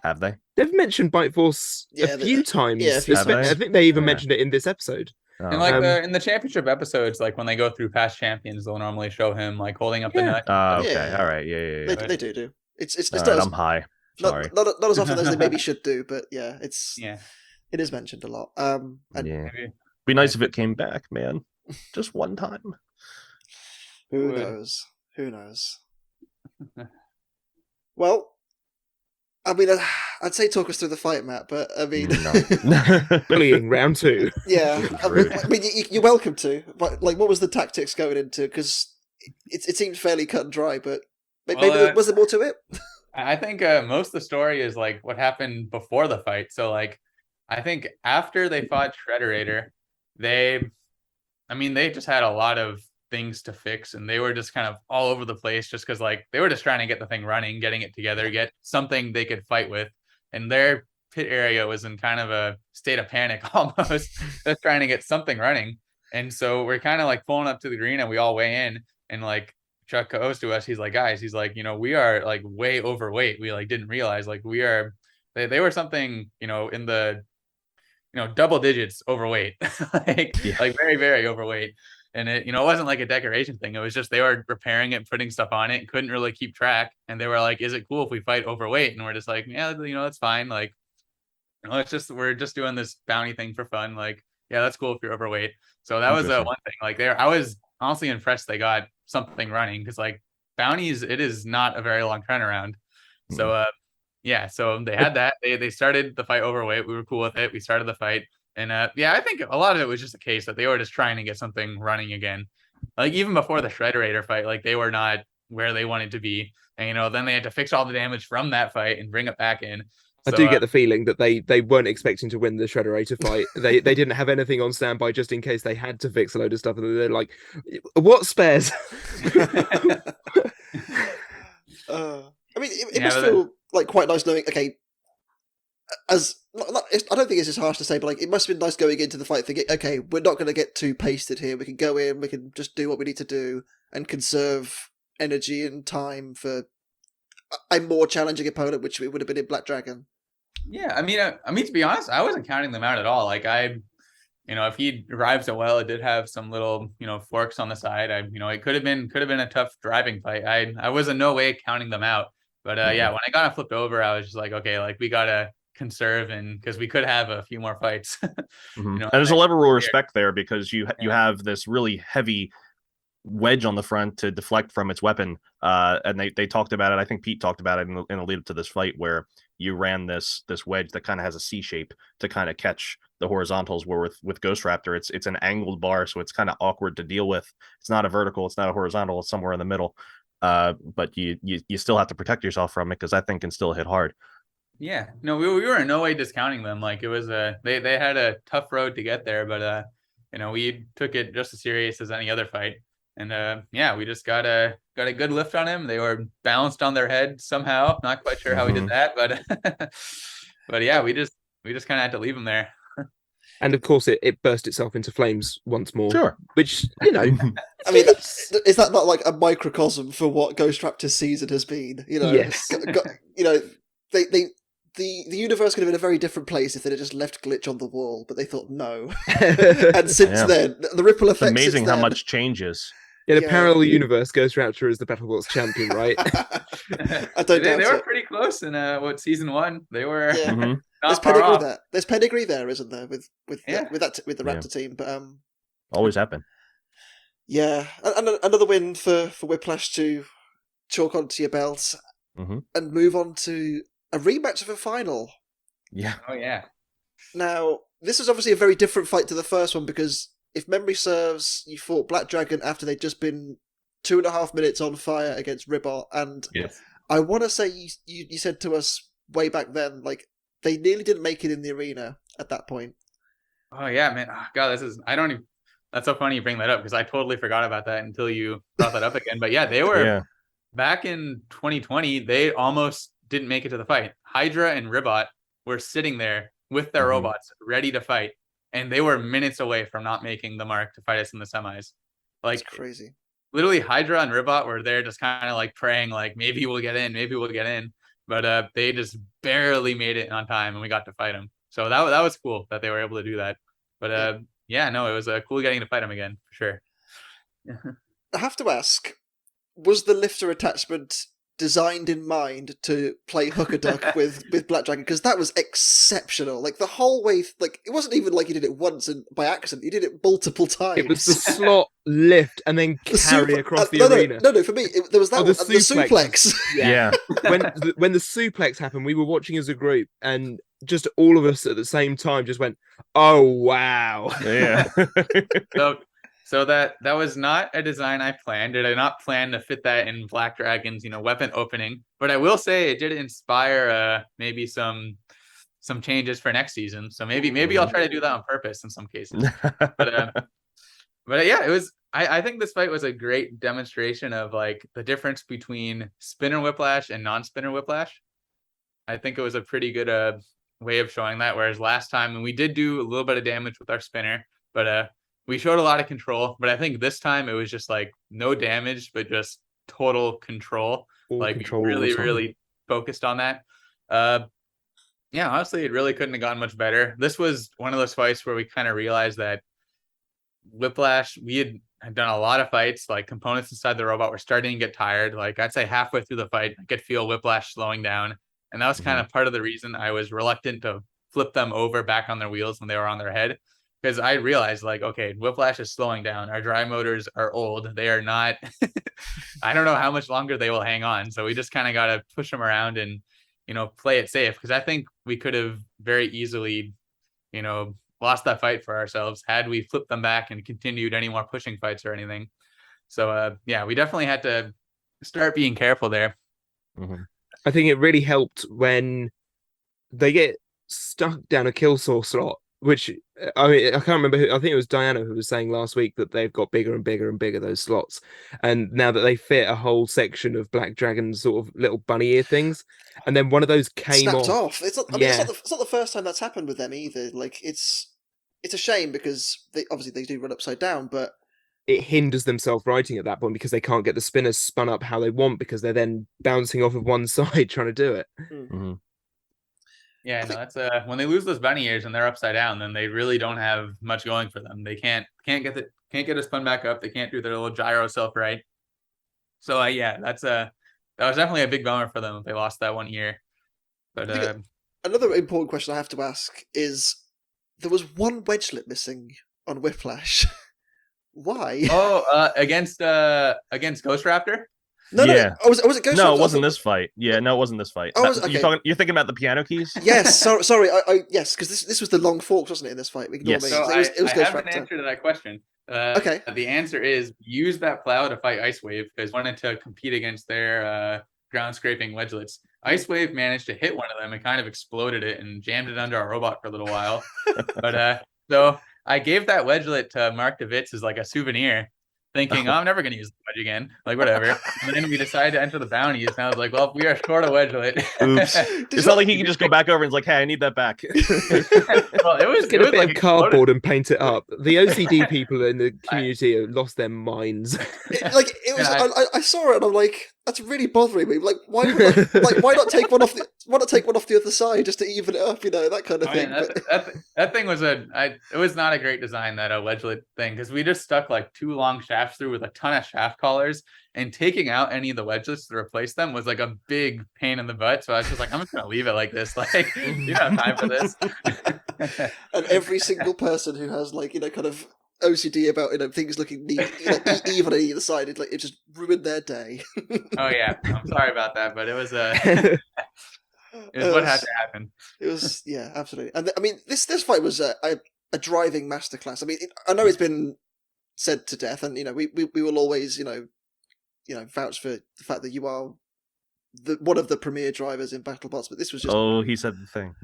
Have they? They've mentioned Bite Force a few times. Yeah, I think they even mentioned it in this episode. And like in the championship episodes, like when they go through past champions, they'll normally show him like holding up the nut. Okay, all right, yeah. They do. It's not as, I'm high. Sorry. Not as often as they maybe should do, but it is mentioned a lot. Be nice if it came back, man. Just one time. Who knows? Well, I mean, I'd say talk us through the fight, Matt, but I mean, bullying round 2. Yeah, I mean, you're welcome to. But like, what was the tactics going into? Because it seemed fairly cut and dry, but maybe was there more to it? I think most of the story is like what happened before the fight. So like, I think after they fought Shrederator, they just had a lot of things to fix, and they were just kind of all over the place just because like they were just trying to get the thing running, getting it together, get something they could fight with. And their pit area was in kind of a state of panic almost, just trying to get something running. And so we're kind of like pulling up to the green and we all weigh in, and like Chuck goes to us, he's like, guys, we are like way overweight. We like didn't realize like we are they were something, in the, double digits overweight, like very, very overweight. And it wasn't like a decoration thing. It was just, they were repairing it, putting stuff on it, couldn't really keep track. And they were like, is it cool if we fight overweight? And we're just like, yeah, it's fine. Like, we're just doing this bounty thing for fun. Like, yeah, that's cool if you're overweight. So that was one thing. Like, I was honestly impressed they got something running, because like bounties, it is not a very long turnaround. So yeah, so they had that. They started the fight overweight. We were cool with it. We started the fight. And yeah, I think a lot of it was just a case that they were just trying to get something running again. Like even before the Shrederator fight, like they were not where they wanted to be. And then they had to fix all the damage from that fight and bring it back in. I do get the feeling that they weren't expecting to win the Shrederator fight. They didn't have anything on standby just in case they had to fix a load of stuff, and they're like, "What spares?" I mean, it must feel like quite nice knowing. Okay, I don't think it's as harsh to say, but like it must have been nice going into the fight thinking, okay, we're not going to get too pasted here. We can go in, we can just do what we need to do and conserve energy and time for a more challenging opponent, which it would have been in Black Dragon. Yeah, I mean, to be honest, I wasn't counting them out at all. Like if he arrives so well, it did have some little, forks on the side. It could have been a tough driving fight. I was in no way counting them out. But yeah, when I got it flipped over, I was just like, okay, like we gotta conserve, and because we could have a few more fights. And there's a level of respect there, because you have this really heavy wedge on the front to deflect from its weapon. And they talked about it. I think Pete talked about it in the lead up to this fight, where you ran this wedge that kind of has a C shape to kind of catch the horizontals, where with Ghost Raptor, it's an angled bar, so it's kind of awkward to deal with. It's not a vertical, it's not a horizontal, it's somewhere in the middle. But you still have to protect yourself from it, because that thing can still hit hard. Yeah, no, we were in no way discounting them. Like it was they had a tough road to get there, but we took it just as serious as any other fight. And yeah, we just got a good lift on him. They were balanced on their head somehow. Not quite sure how we did that, but yeah, we just kind of had to leave him there. And of course, it burst itself into flames once more. Sure. Which, I mean, is that not like a microcosm for what Ghost Raptor's season has been? Yes. The universe could have been a very different place if they'd have just left Glitch on the wall, but they thought no. And since then, the ripple effect. It's amazing how much changes. In a parallel universe, Ghost Raptor is the BattleBots champion, right? I don't doubt they were pretty close in season 1. They were. Yeah. There's pedigree there. There's pedigree there, isn't there, with the Raptor team? But always happen. Yeah, and another win for Whiplash to chalk onto your belt and move on to a rematch of a final. Yeah. Oh yeah. Now, this is obviously a very different fight to the first one, because if memory serves, you fought Black Dragon after they'd just been 2.5 minutes on fire against Ribot, and I want to say you said to us way back then, like, they nearly didn't make it in the arena at that point. Oh yeah, man. Oh, God, that's so funny you bring that up, because I totally forgot about that until you brought that up again. But yeah, they were back in 2020, they almost didn't make it to the fight. Hydra and Ribot were sitting there with their robots ready to fight, and they were minutes away from not making the mark to fight us in the semis. Like, that's crazy. Literally, Hydra and Ribot were there just kind of like praying, like, maybe we'll get in. But they just barely made it on time, and we got to fight them. So that was cool that they were able to do that. But yeah, no, it was cool getting to fight them again, for sure. I have to ask, was the lifter attachment designed in mind to play hooker duck with Black Dragon? Because that was exceptional. Like the whole way, like it wasn't even like he did it once and by accident. He did it multiple times. It was the slot lift and then carry across the arena. No. For me, there was that the suplex. Yeah. when the suplex happened, we were watching as a group, and just all of us at the same time just went, "Oh wow!" Yeah. So that was not a design I planned. Did I not plan to fit that in Black Dragon's, weapon opening? But I will say it did inspire maybe some changes for next season. So maybe I'll try to do that on purpose in some cases. But yeah, it was. I think this fight was a great demonstration of like the difference between spinner Whiplash and non-spinner Whiplash. I think it was a pretty good way of showing that. Whereas last time, we did do a little bit of damage with our spinner, but we showed a lot of control. But I think this time it was just like no damage, but just total control. We really focused on that. Yeah, honestly, it really couldn't have gone much better. This was one of those fights where we kind of realized that Whiplash, we had done a lot of fights, like components inside the robot were starting to get tired. Like I'd say halfway through the fight, I could feel Whiplash slowing down. And that was kind of part of the reason I was reluctant to flip them over back on their wheels when they were on their head. Because I realized, like, okay, Whiplash is slowing down. Our drive motors are old. They are not, I don't know how much longer they will hang on. So we just kind of got to push them around and, play it safe. Because I think we could have very easily, lost that fight for ourselves had we flipped them back and continued any more pushing fights or anything. So yeah, we definitely had to start being careful there. I think it really helped when they get stuck down a kill source slot, which I mean, I can't remember I think it was Diana who was saying last week that they've got bigger and bigger and bigger, those slots. And now that they fit a whole section of Black Dragon sort of little bunny ear things, and then one of those came Snapped off. It's not, I mean, it's not the first time that's happened with them either. Like, it's a shame because obviously they do run upside down, but it hinders them self-righting at that point because they can't get the spinners spun up how they want because they're then bouncing off of one side trying to do it. Yeah, no, that's when they lose those bunny ears and they're upside down, then they really don't have much going for them. They can't get it spun back up. They can't do their little gyro self-right. So yeah, that was definitely a big bummer for them if they lost that one ear. But another important question I have to ask is, there was one wedgelet missing on Whiplash. Why? Oh, against Ghost Raptor? No, was it Ghost Raptor? No, it wasn't this fight. Yeah, no, it wasn't this fight. Okay. You're thinking about the piano keys? Yes, sorry. Yes, because this was the long forks, wasn't it, in this fight? Ignore me. So it was I Ghost have Raptor. an answer to that question. Okay. The answer is use that plow to fight Ice Wave because wanted to compete against their ground scraping wedgelets. Ice Wave managed to hit one of them and kind of exploded it and jammed it under our robot for a little while. But so I gave that wedgelet to Mark DeVitz as like a souvenir, thinking, I'm never going to use the wedge again. Like, whatever. And then we decided to enter the bounties, and I was like, well, we are short a wedgelet. Oops. It's not like he can just go back over and it's like, hey, I need that back. Well, it was get a bit of cardboard and paint it up. The OCD people in the community have lost their minds. I saw it and I'm like, that's really bothering me. Like, why not take one off the other side just to even it up, that kind of thing. That thing was it was not a great design, that wedgelet thing, because we just stuck like 2 long shafts through with a ton of shaft collars, and taking out any of the wedgelets to replace them was like a big pain in the butt. So I was just like, I'm just gonna leave it like this. Like, you don't have time for this. And every single person who has kind of OCD about things looking neat, even on either side, it just ruined their day. Oh yeah, I'm sorry about that, but it was it was what had to happen. It was, yeah, absolutely. And I mean, this fight was a driving masterclass. I mean, I know it's been said to death, and we will always vouch for the fact that you are one of the premier drivers in BattleBots, but this was just he said the thing.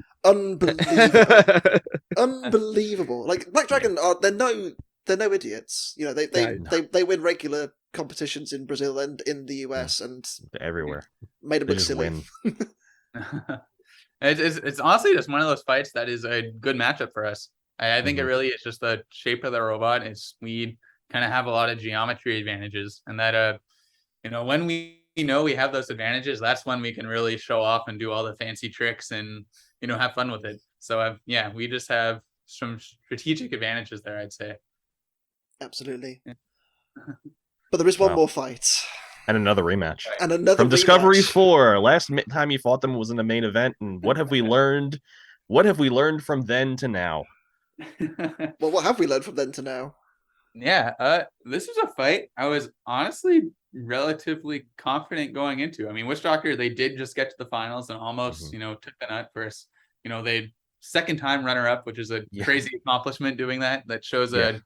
Unbelievable. Like, Black Dragon they're no idiots. They win regular competitions in Brazil and in the US, and they're everywhere. Made them look silly. It's honestly just one of those fights that is a good matchup for us. I think it really is just the shape of the robot. We kind of have a lot of geometry advantages, and that when we we have those advantages, that's when we can really show off and do all the fancy tricks and have fun with it. So yeah, we just have some strategic advantages there, I'd say. Absolutely. But there is one more fight. And another rematch. From Discovery 4. Last time you fought them was in the main event, and what have we learned? What have we learned from then to now? Well, what have we learned from then to now? Yeah, this was a fight I was honestly relatively confident going into. I mean, Witch Doctor, they did just get to the finals and almost, took the nut first. They second time runner up, which is a crazy accomplishment doing that. That shows a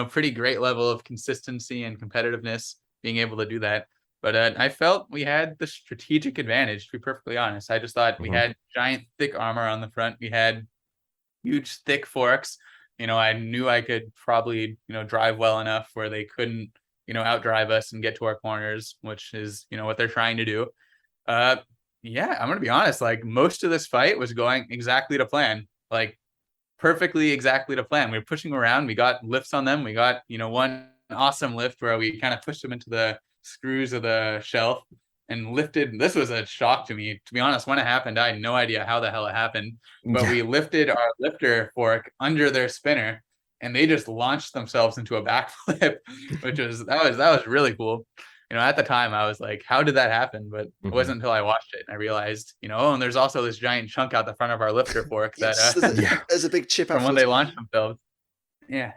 pretty great level of consistency and competitiveness being able to do that. But I felt we had the strategic advantage, to be perfectly honest. I just thought we had giant, thick armor on the front. We had huge, thick forks. I knew I could probably, drive well enough where they couldn't, outdrive us and get to our corners, which is, what they're trying to do. Yeah, I'm going to be honest. Like, most of this fight was going exactly to plan, like perfectly exactly to plan. We were pushing around. We got lifts on them. We got, one awesome lift where we kind of pushed them into the screws of the shelf. and lifted. This was a shock to me, to be honest. When it happened, I had no idea how the hell it happened, but we lifted our lifter fork under their spinner, and they just launched themselves into a backflip, which was that was really cool. At the time I was like, how did that happen? But it wasn't until I watched it and I realized, and there's also this giant chunk out the front of our lifter fork that there's a big chip out from when they launched themselves. Yeah.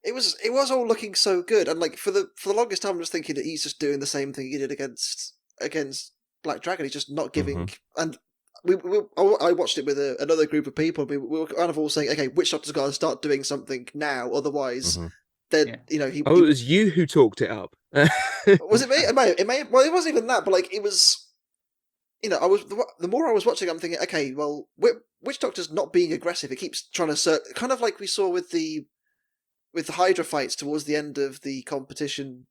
It was all looking so good, and like for the longest time I was thinking that he's just doing the same thing he did against Black Dragon. He's just not giving. And I watched it with another group of people. We were kind of all saying, okay, Witch Doctor's got to start doing something now, otherwise then it was you who talked it up. Was it me? Well, it wasn't even that, but like it was. The more I was watching, I'm thinking, okay, well, Witch Doctor's not being aggressive. It keeps trying to kind of like we saw with the Hydra fights towards the end of the competition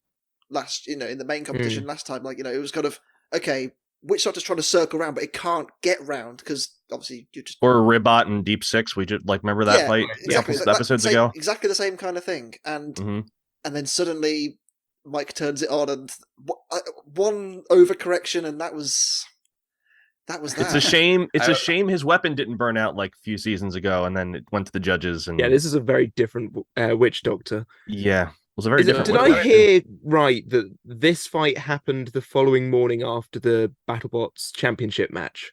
in the main competition last time. Like, it was kind of, okay, Witch Doctor's trying to circle around, but it can't get round because obviously you just... Or Ribot and Deep Six, we just remember that fight exactly, episodes ago? Exactly the same kind of thing. And then suddenly Mike turns it on and one overcorrection, and that was that. It's a shame. It's a shame his weapon didn't burn out like a few seasons ago, and then it went to the judges. And this is a very different Witch Doctor. Yeah, it was a very different. Did I hear right that this fight happened the following morning after the BattleBots Championship match?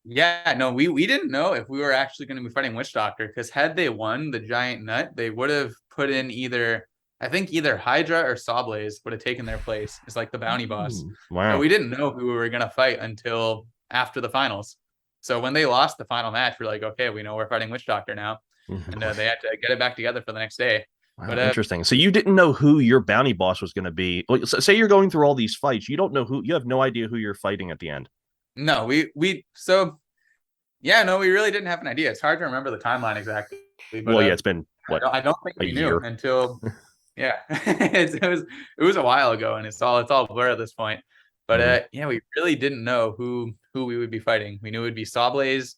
Yeah, no, we didn't know if we were actually going to be fighting Witch Doctor, because had they won the giant nut, they would have put in either Hydra or Sawblaze would have taken their place as like the bounty boss. Wow. But we didn't know who we were going to fight until after the finals. So when they lost the final match, we're like, okay, we know we're fighting Witch Doctor now. And they had to get it back together for the next day. Wow, but interesting. So you didn't know who your bounty boss was going to be. Well, say you're going through all these fights, you don't know you have no idea who you're fighting at the end. No, we really didn't have an idea. It's hard to remember the timeline exactly. But, it's been what? I don't think we knew until it was a while ago, and it's all blur at this point. But we really didn't know who we would be fighting. We knew it would be Sawblaze,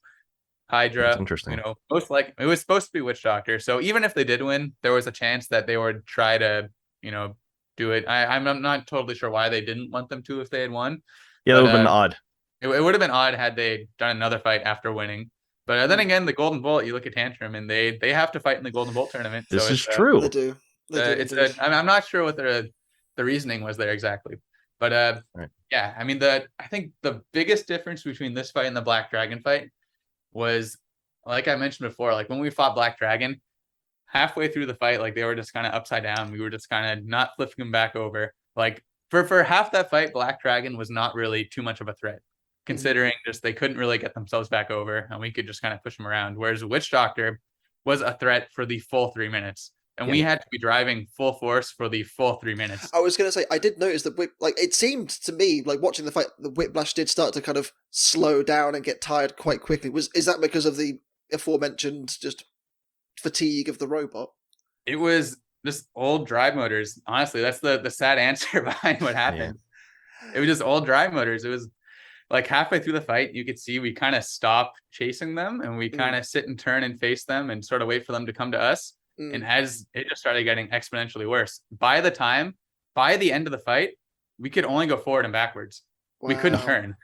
Hydra. That's interesting. Most likely it was supposed to be Witch Doctor. So even if they did win, there was a chance that they would try to, do it. I'm not totally sure why they didn't want them to if they had won. Yeah, that would have been odd. It would have been odd had they done another fight after winning. But then again, the Golden Bolt, you look at Tantrum, and they have to fight in the Golden Bolt tournament. This is true. They do. I'm not sure what the reasoning was there exactly. But I think the biggest difference between this fight and the Black Dragon fight was, like I mentioned before, like when we fought Black Dragon, halfway through the fight, like they were just kind of upside down. We were just kind of not flipping them back over. Like for half that fight, Black Dragon was not really too much of a threat, considering just they couldn't really get themselves back over, and we could just kind of push them around. Whereas Witch Doctor was a threat for the full 3 minutes. And we had to be driving full force for the full 3 minutes. I was going to say, I did notice that, it seemed to me, like watching the fight, the Whiplash did start to kind of slow down and get tired quite quickly. Is that because of the aforementioned just fatigue of the robot? It was just old drive motors. Honestly, that's the sad answer behind what happened. Yeah. It was just old drive motors. It was like halfway through the fight, you could see we kind of stopped chasing them, and we kind of sit and turn and face them and sort of wait for them to come to us. And as it just started getting exponentially worse, by the end of the fight, we could only go forward and backwards. Wow. We couldn't turn.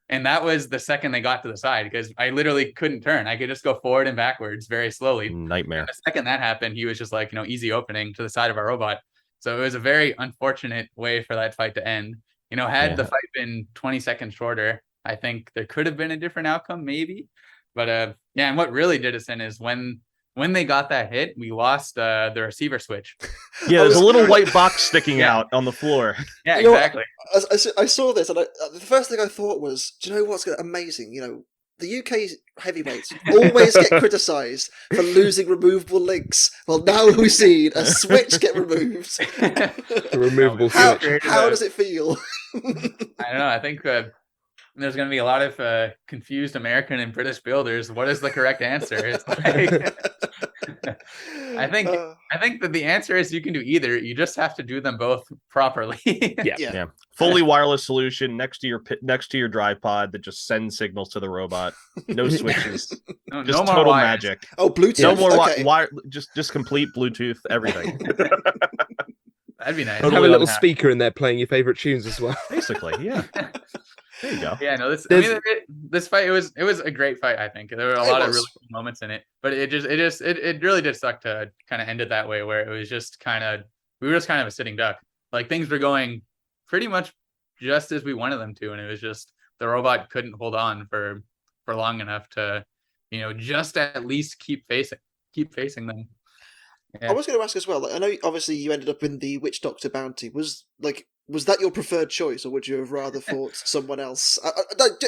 And that was the second they got to the side, because I literally couldn't turn. I could just go forward and backwards very slowly. Nightmare. And the second that happened, he was just like, easy opening to the side of our robot. So it was a very unfortunate way for that fight to end. Had the fight been 20 seconds shorter, I think there could have been a different outcome, maybe. But and what really did us in is when they got that hit, we lost the receiver switch. Yeah, there's a little white box sticking out on the floor. Yeah, exactly. I saw this, and the first thing I thought was, do you know what's amazing? The UK heavyweights always get criticised for losing removable links. Well, now we've seen a switch get removed. A removable switch. How does it feel? I don't know. I think there's going to be a lot of confused American and British builders. What is the correct answer? It's like, I think that the answer is you can do either. You just have to do them both properly. Yeah. Fully wireless solution next to your drive pod that just sends signals to the robot. No switches. No total magic. Oh, Bluetooth. No more wire. Just complete Bluetooth. Everything. That'd be nice. Have a Totally little unhacked. speaker in there playing your favorite tunes as well. Basically, yeah. There you go. Yeah, no, this There's- this fight, it was a great fight. I think there were a lot of really cool moments in it, but it really did suck to kind of end it that way, where it was just we were just kind of a sitting duck. Like things were going pretty much just as we wanted them to, and it was just the robot couldn't hold on for long enough to, just at least keep facing them. Yeah. I was going to ask as well. Like, I know obviously you ended up in the Witch Doctor bounty. Was that your preferred choice, or would you have rather fought someone else?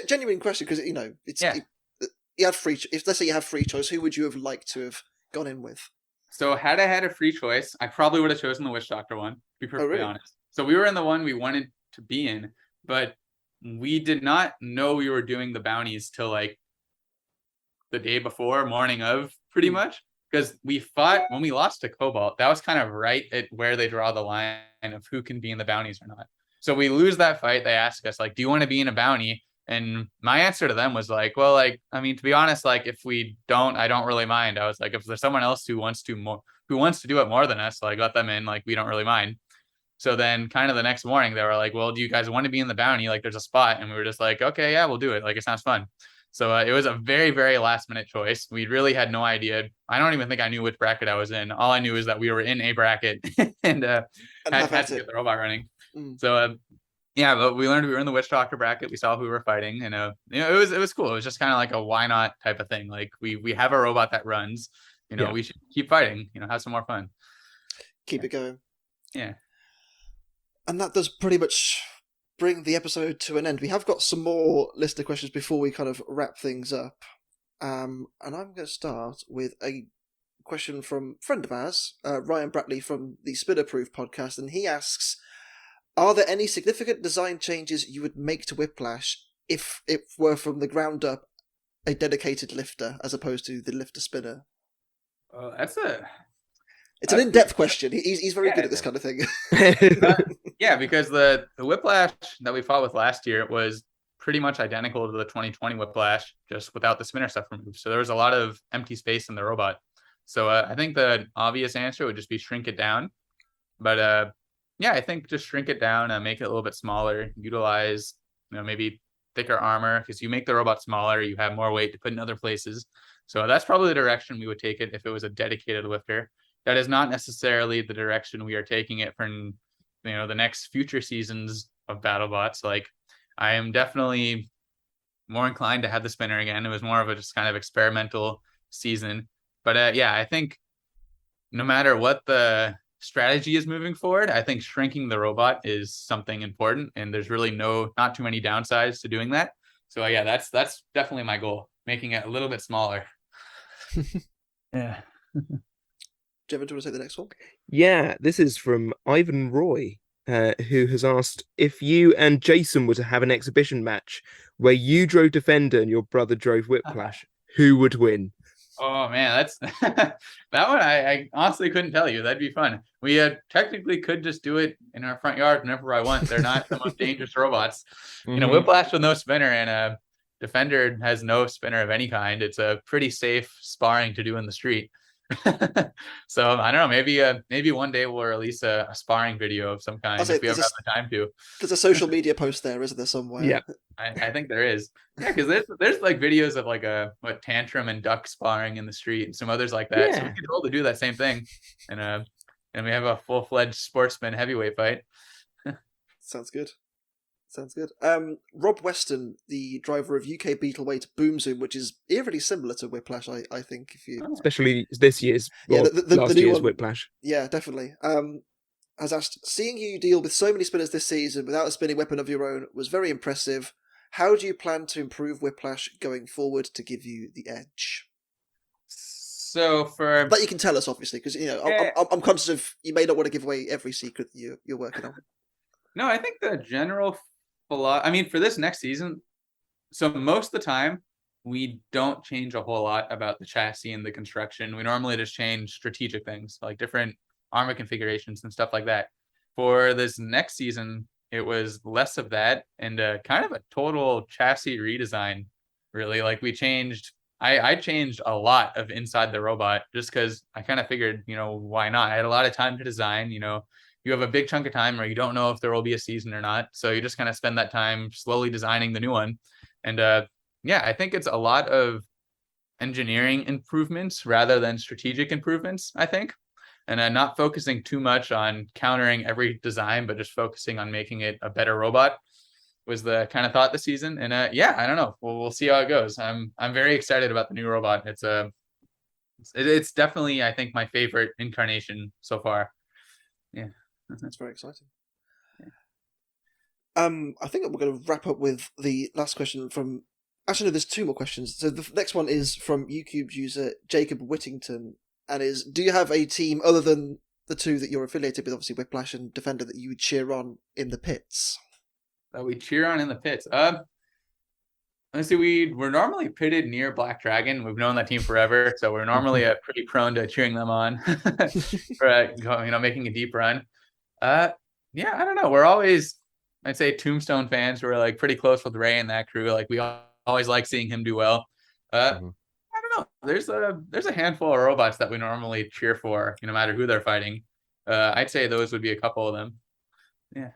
Genuine question, because you had free. If let's say you have free choice, who would you have liked to have gone in with? So had I had a free choice, I probably would have chosen the Witch Doctor one, to be perfectly honest. So we were in the one we wanted to be in, but we did not know we were doing the bounties till like the day before, morning of, pretty much. Because we fought, when we lost to Cobalt, that was kind of right at where they draw the line of who can be in the bounties or not. So we lose that fight. They ask us, like, do you want to be in a bounty? And my answer to them was like, well, like, I mean, to be honest, like, if we don't, I don't really mind. I was like, if there's someone else who wants to do it more than us, like, let them in. Like, we don't really mind. So then kind of the next morning, they were like, well, do you guys want to be in the bounty? Like, there's a spot. And we were just like, okay, yeah, we'll do it. Like, it sounds fun. So it was a very, very last minute choice. We really had no idea. I don't even think I knew which bracket I was in. All I knew is that we were in a bracket and had to get the robot running. So yeah, but we learned we were in the Witch Doctor bracket. We saw who we were fighting, and it was cool. It was just kind of like a why not type of thing. Like we have a robot that runs. We should keep fighting. Have some more fun. Keep it going. Yeah. And that does pretty much bring the episode to an end. We have got some more listener questions before we kind of wrap things up. And I'm going to start with a question from a friend of ours, Ryan Bratley from the Spinnerproof podcast, and he asks, are there any significant design changes you would make to Whiplash if it were from the ground up a dedicated lifter as opposed to the lifter spinner? It's an in-depth question. He's very good at this kind of thing. Yeah, because the Whiplash that we fought with last year was pretty much identical to the 2020 Whiplash, just without the spinner stuff removed. So there was a lot of empty space in the robot. So I think the obvious answer would just be shrink it down. But yeah, I think just shrink it down and make it a little bit smaller. Utilize, maybe thicker armor, because you make the robot smaller, you have more weight to put in other places. So that's probably the direction we would take it if it was a dedicated lifter. That is not necessarily the direction we are taking it for, the next future seasons of BattleBots. Like, I am definitely more inclined to have the spinner again. It was more of a just kind of experimental season. But yeah, I think no matter what the strategy is moving forward, I think shrinking the robot is something important, and there's really not too many downsides to doing that. So yeah, that's definitely my goal, making it a little bit smaller. Yeah. Jevon, do you want to say the next one? Yeah, this is from Ivan Roy, who has asked, if you and Jason were to have an exhibition match where you drove Defender and your brother drove Whiplash, who would win? Oh man, that's that one. I honestly couldn't tell you. That'd be fun. We technically could just do it in our front yard whenever I want. They're not the most dangerous robots. Whiplash with no spinner and Defender has no spinner of any kind. It's a pretty safe sparring to do in the street. So I don't know. Maybe one day we'll release a sparring video of some kind if we ever have the time to. There's a social media post there, isn't there, somewhere? Yeah, I think there is. Yeah, because there's like videos of like Tantrum and Duck sparring in the street and some others like that. Yeah. So we could totally do that same thing, and we have a full-fledged sportsman heavyweight fight. Sounds good. Rob Weston, the driver of UK Beetleweight Boom Zoom, which is eerily similar to Whiplash, I think. Especially this year's, last new year's one, Whiplash. Yeah, definitely. Has asked, seeing you deal with so many spinners this season without a spinning weapon of your own was very impressive. How do you plan to improve Whiplash going forward to give you the edge? So for that you can tell us, obviously, because I'm conscious of you may not want to give away every secret that you're working on. No, I think the general for this next season, so most of the time we don't change a whole lot about the chassis and the construction. We normally just change strategic things like different armor configurations and stuff like that. For this next season, it was less of that and kind of a total chassis redesign, really. Like I changed a lot of inside the robot just because I kind of figured, why not? I had a lot of time to design, you have a big chunk of time where you don't know if there will be a season or not. So you just kind of spend that time slowly designing the new one. And yeah, I think it's a lot of engineering improvements rather than strategic improvements, I think. And not focusing too much on countering every design, but just focusing on making it a better robot was the kind of thought this season. And yeah, I don't know. We'll see how it goes. I'm very excited about the new robot. It's definitely, I think, my favorite incarnation so far. Yeah. That's very exciting. I think we're going to wrap up with the last question from... Actually, no, there's 2 more questions. So the next one is from YouTube's user Jacob Whittington, and is, do you have a team other than the 2 that you're affiliated with, obviously Whiplash and Defender, that you would cheer on in the pits? That we cheer on in the pits. Let's see, we're normally pitted near Black Dragon. We've known that team forever, so we're normally pretty prone to cheering them on for making a deep run. Yeah, I don't know. We're always, I'd say, Tombstone fans who are like pretty close with Ray and that crew. Like we always like seeing him do well. I don't know. There's a handful of robots that we normally cheer for, no matter who they're fighting. I'd say those would be a couple of them. Yeah.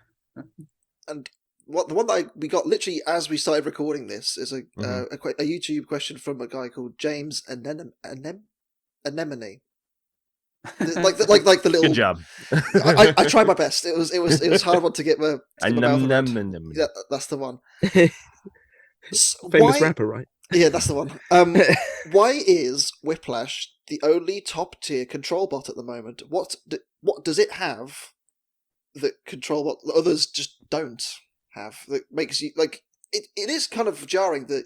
And the one that we got literally as we started recording this is a YouTube question from a guy called James Anemone. like the little. Good job. I tried my best. It was a hard one to get my. Yeah, that's the one. Famous rapper, right? Yeah, that's the one. Why is Whiplash the only top tier control bot at the moment? What does it have that control bot that others just don't have? That makes you like it is kind of jarring that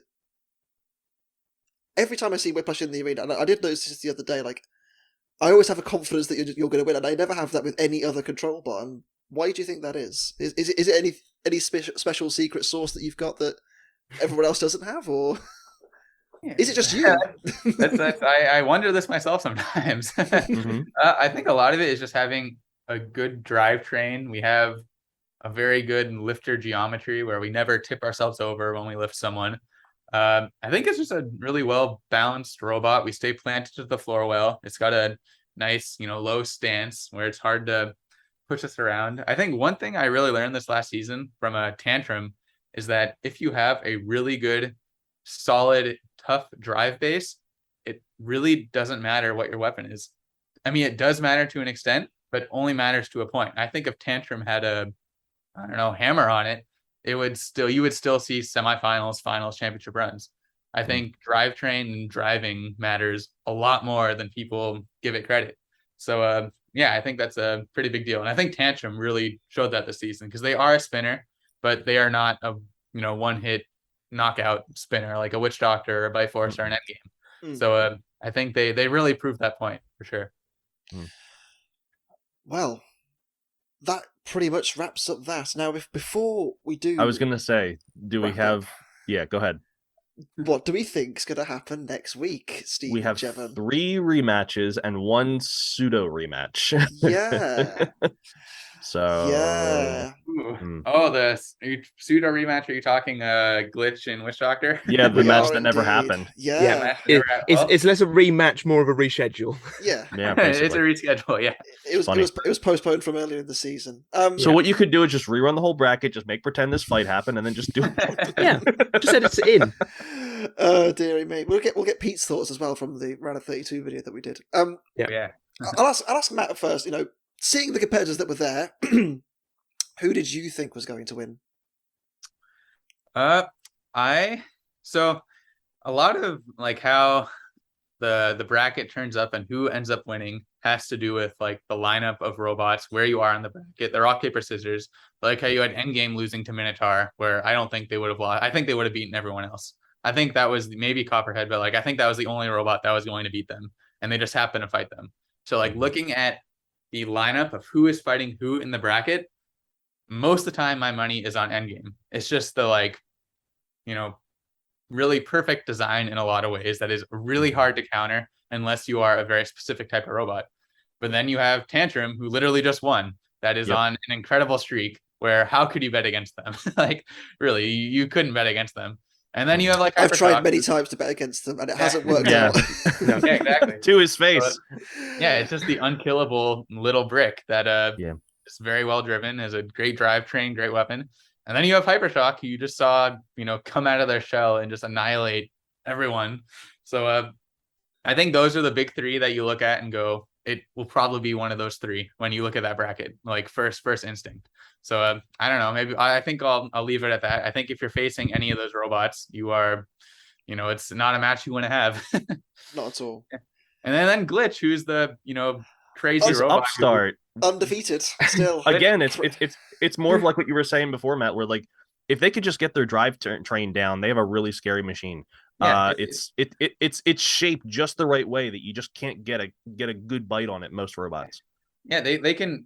every time I see Whiplash in the arena, and I did notice this the other day, like I always have a confidence that you're going to win, and I never have that with any other control bot. And why do you think that is? Is it any special secret sauce that you've got that everyone else doesn't have, or is it just you? I wonder this myself sometimes. I think a lot of it is just having a good drivetrain. We have a very good lifter geometry where we never tip ourselves over when we lift someone. I think it's just a really well balanced robot. We stay planted to the floor well. It's got a nice, low stance where it's hard to push us around. I think one thing I really learned this last season from a Tantrum is that if you have a really good, solid, tough drive base, it really doesn't matter what your weapon is. I mean, it does matter to an extent, but only matters to a point. I think if Tantrum had a, hammer on it, you would still see semifinals, finals, championship runs. I think drivetrain and driving matters a lot more than people give it credit. So yeah, I think that's a pretty big deal. And I think Tantrum really showed that this season because they are a spinner, but they are not a one hit knockout spinner like a Witch Doctor or a Biforce or an Endgame. So I think they really proved that point for sure. Well, that pretty much wraps up that. Now, before we do, I was going to say, do we have? Yeah, go ahead. What do we think is going to happen next week, Steve? We have Jevon? 3 rematches and 1 pseudo rematch. Yeah. So yeah. Oh, the pseudo rematch. Are you talking Glitch and Witch Doctor? Yeah, the match that never happened. Yeah. It's less a rematch, more of a reschedule. Yeah. Yeah, it's a reschedule. Yeah. It was postponed from earlier in the season. So what you could do is just rerun the whole bracket, just make pretend this fight happened, and then just do it. Yeah, just edit it in. Oh dearie me. We'll get Pete's thoughts as well from the round of 32 video that we did. Yeah. I'll ask Matt first. Seeing the competitors that were there, who did you think was going to win? So a lot of like how the bracket turns up and who ends up winning has to do with like the lineup of robots, where you are in the bracket. They're rock, paper, scissors. Like how you had Endgame losing to Minotaur, where I don't think they would have lost. I think they would have beaten everyone else. I think that was maybe Copperhead, but like I think that was the only robot that was going to beat them, and they just happened to fight them. So like looking at the lineup of who is fighting who in the bracket, most of the time my money is on Endgame. It's just the really perfect design in a lot of ways that is really hard to counter unless you are a very specific type of robot. But then you have Tantrum, who literally just won. That is on an incredible streak where how could you bet against them? Like really, you couldn't bet against them. And then you have like I've tried many times to bet against them and it hasn't worked out. Yeah, exactly. To his face. So, yeah, it's just the unkillable little brick that It's very well driven, has a great drivetrain, great weapon. And then you have Hypershock, who you just saw, come out of their shell and just annihilate everyone. So I think those are the big three that you look at and go, it will probably be one of those three when you look at that bracket, like first instinct. So I don't know. Maybe I think I'll leave it at that. I think if you're facing any of those robots, you are, it's not a match you want to have. Not at all. And then Glitch, who's the crazy robot upstart, undefeated still. Again, it's more of like what you were saying before, Matt, where like if they could just get their drive train down, they have a really scary machine. Yeah, it's shaped just the right way that you just can't get a good bite on it. Most robots. Yeah, they can.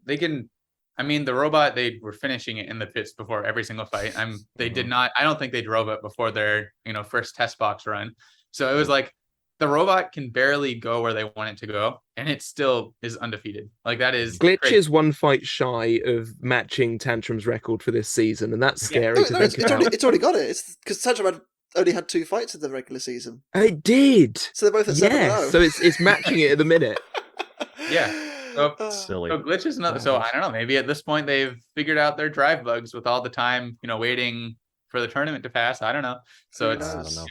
I mean, the robot, they were finishing it in the pits before every single fight. They did not. I don't think they drove it before their first test box run. So it was like the robot can barely go where they want it to go, and it still is undefeated. Like that is Glitch crazy. is one fight shy of matching Tantrum's record for this season, and that's scary to think about. It's already got it. It's because Tantrum only had 2 fights in the regular season. It did. So they're both at 7-0. So it's matching it at the minute. Yeah. Silly. So Glitch is another. So I don't know. Maybe at this point they've figured out their drive bugs with all the time, waiting for the tournament to pass. I don't know. So it's I don't know.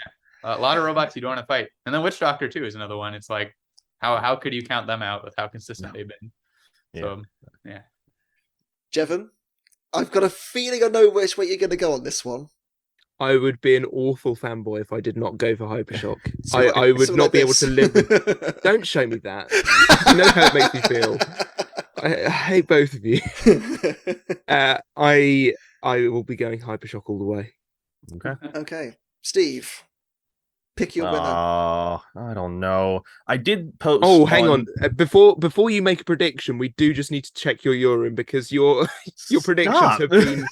A lot of robots you don't want to fight. And then Witch Doctor too is another one. It's like how could you count them out with how consistent they've been? Yeah. So yeah. Jevon, I've got a feeling I know which way you're going to go on this one. I would be an awful fanboy if I did not go for Hypershock. I would not be able to live. Don't show me that. You know how it makes me feel. I hate both of you. I will be going Hypershock all the way. Okay, Steve, pick your winner. I don't know. I did post. Oh, hang on. Before you make a prediction, we do just need to check your urine because your predictions have been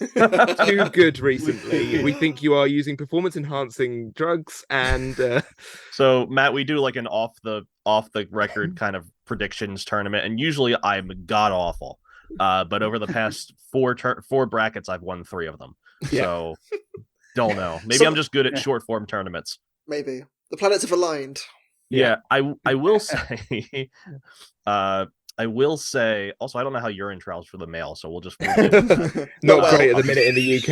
too good recently. We think you are using performance enhancing drugs and. So Matt, we do like an off the record kind of predictions tournament, and usually I'm god awful. But over the past four brackets, I've won 3 of them. Yeah. So don't know. Maybe I'm just good at short form tournaments. Maybe the planets have aligned. Yeah, I will say, I will say. Also, I don't know how urine travels for the male, so we'll just not great at the minute in the UK.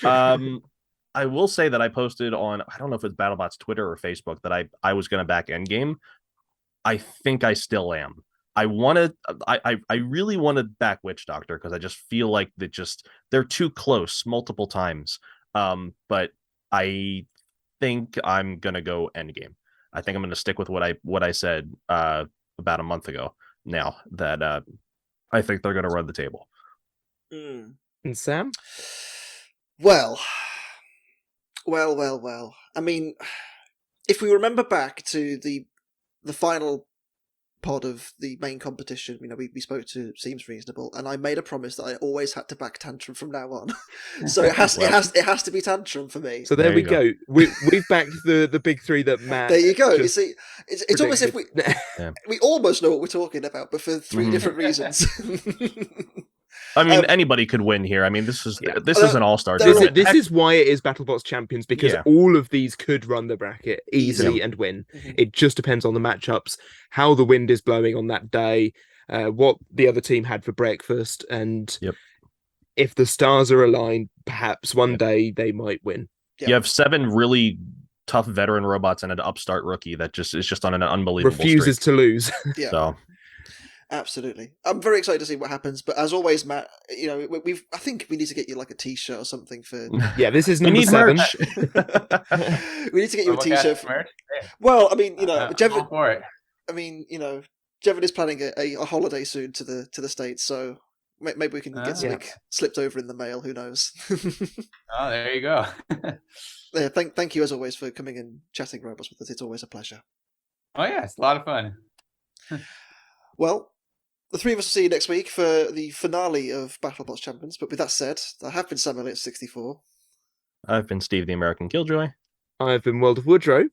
No. I will say that I posted on, I don't know if it's BattleBots Twitter or Facebook, that I was going to back Endgame. I think I still am. I really want to back Witch Doctor because I just feel like they're too close multiple times. But I think I'm gonna go Endgame. I think I'm gonna stick with what I said about a month ago. Now that I think they're gonna run the table. Mm. And Sam? Well. I mean, if we remember back to the final pod of the main competition, we spoke to Seems Reasonable, and I made a promise that I always had to back Tantrum from now on. So it has to be Tantrum for me. So there we go. We've backed the big 3 that Matt. There you go. You see, it's almost if we almost know what we're talking about, but for 3 different reasons. I mean, anybody could win here. I mean, this is an all-star. This is why it is BattleBots Champions, because all of these could run the bracket easily and win. Mm-hmm. It just depends on the matchups, how the wind is blowing on that day, what the other team had for breakfast, and if the stars are aligned, perhaps one day they might win. You have 7 really tough veteran robots and an upstart rookie that is just on an unbelievable refuses streak. To lose. Yeah. So. Absolutely. I'm very excited to see what happens, but as always, Matt, I think we need to get you like a t-shirt or something for... Yeah, this is number 7. We need to get you a t-shirt. Well, I mean, Jevon... for it. I mean, Jevon is planning a holiday soon to the States, so maybe we can get something slipped over in the mail, who knows. Oh, there you go. Yeah, thank you as always for coming and chatting robots with us. It's always a pleasure. Oh yeah, it's a lot of fun. Well, the 3 of us will see you next week for the finale of BattleBots Champions. But with that said, I have been Sam Elliott 64. I've been Steve the American Killjoy. I've been World of Woodrow.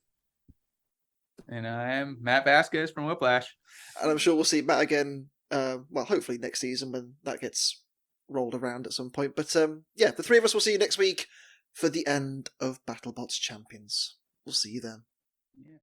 And I am Matt Vasquez from Whiplash. And I'm sure we'll see Matt again, hopefully next season when that gets rolled around at some point. But the 3 of us will see you next week for the end of BattleBots Champions. We'll see you then. Yeah.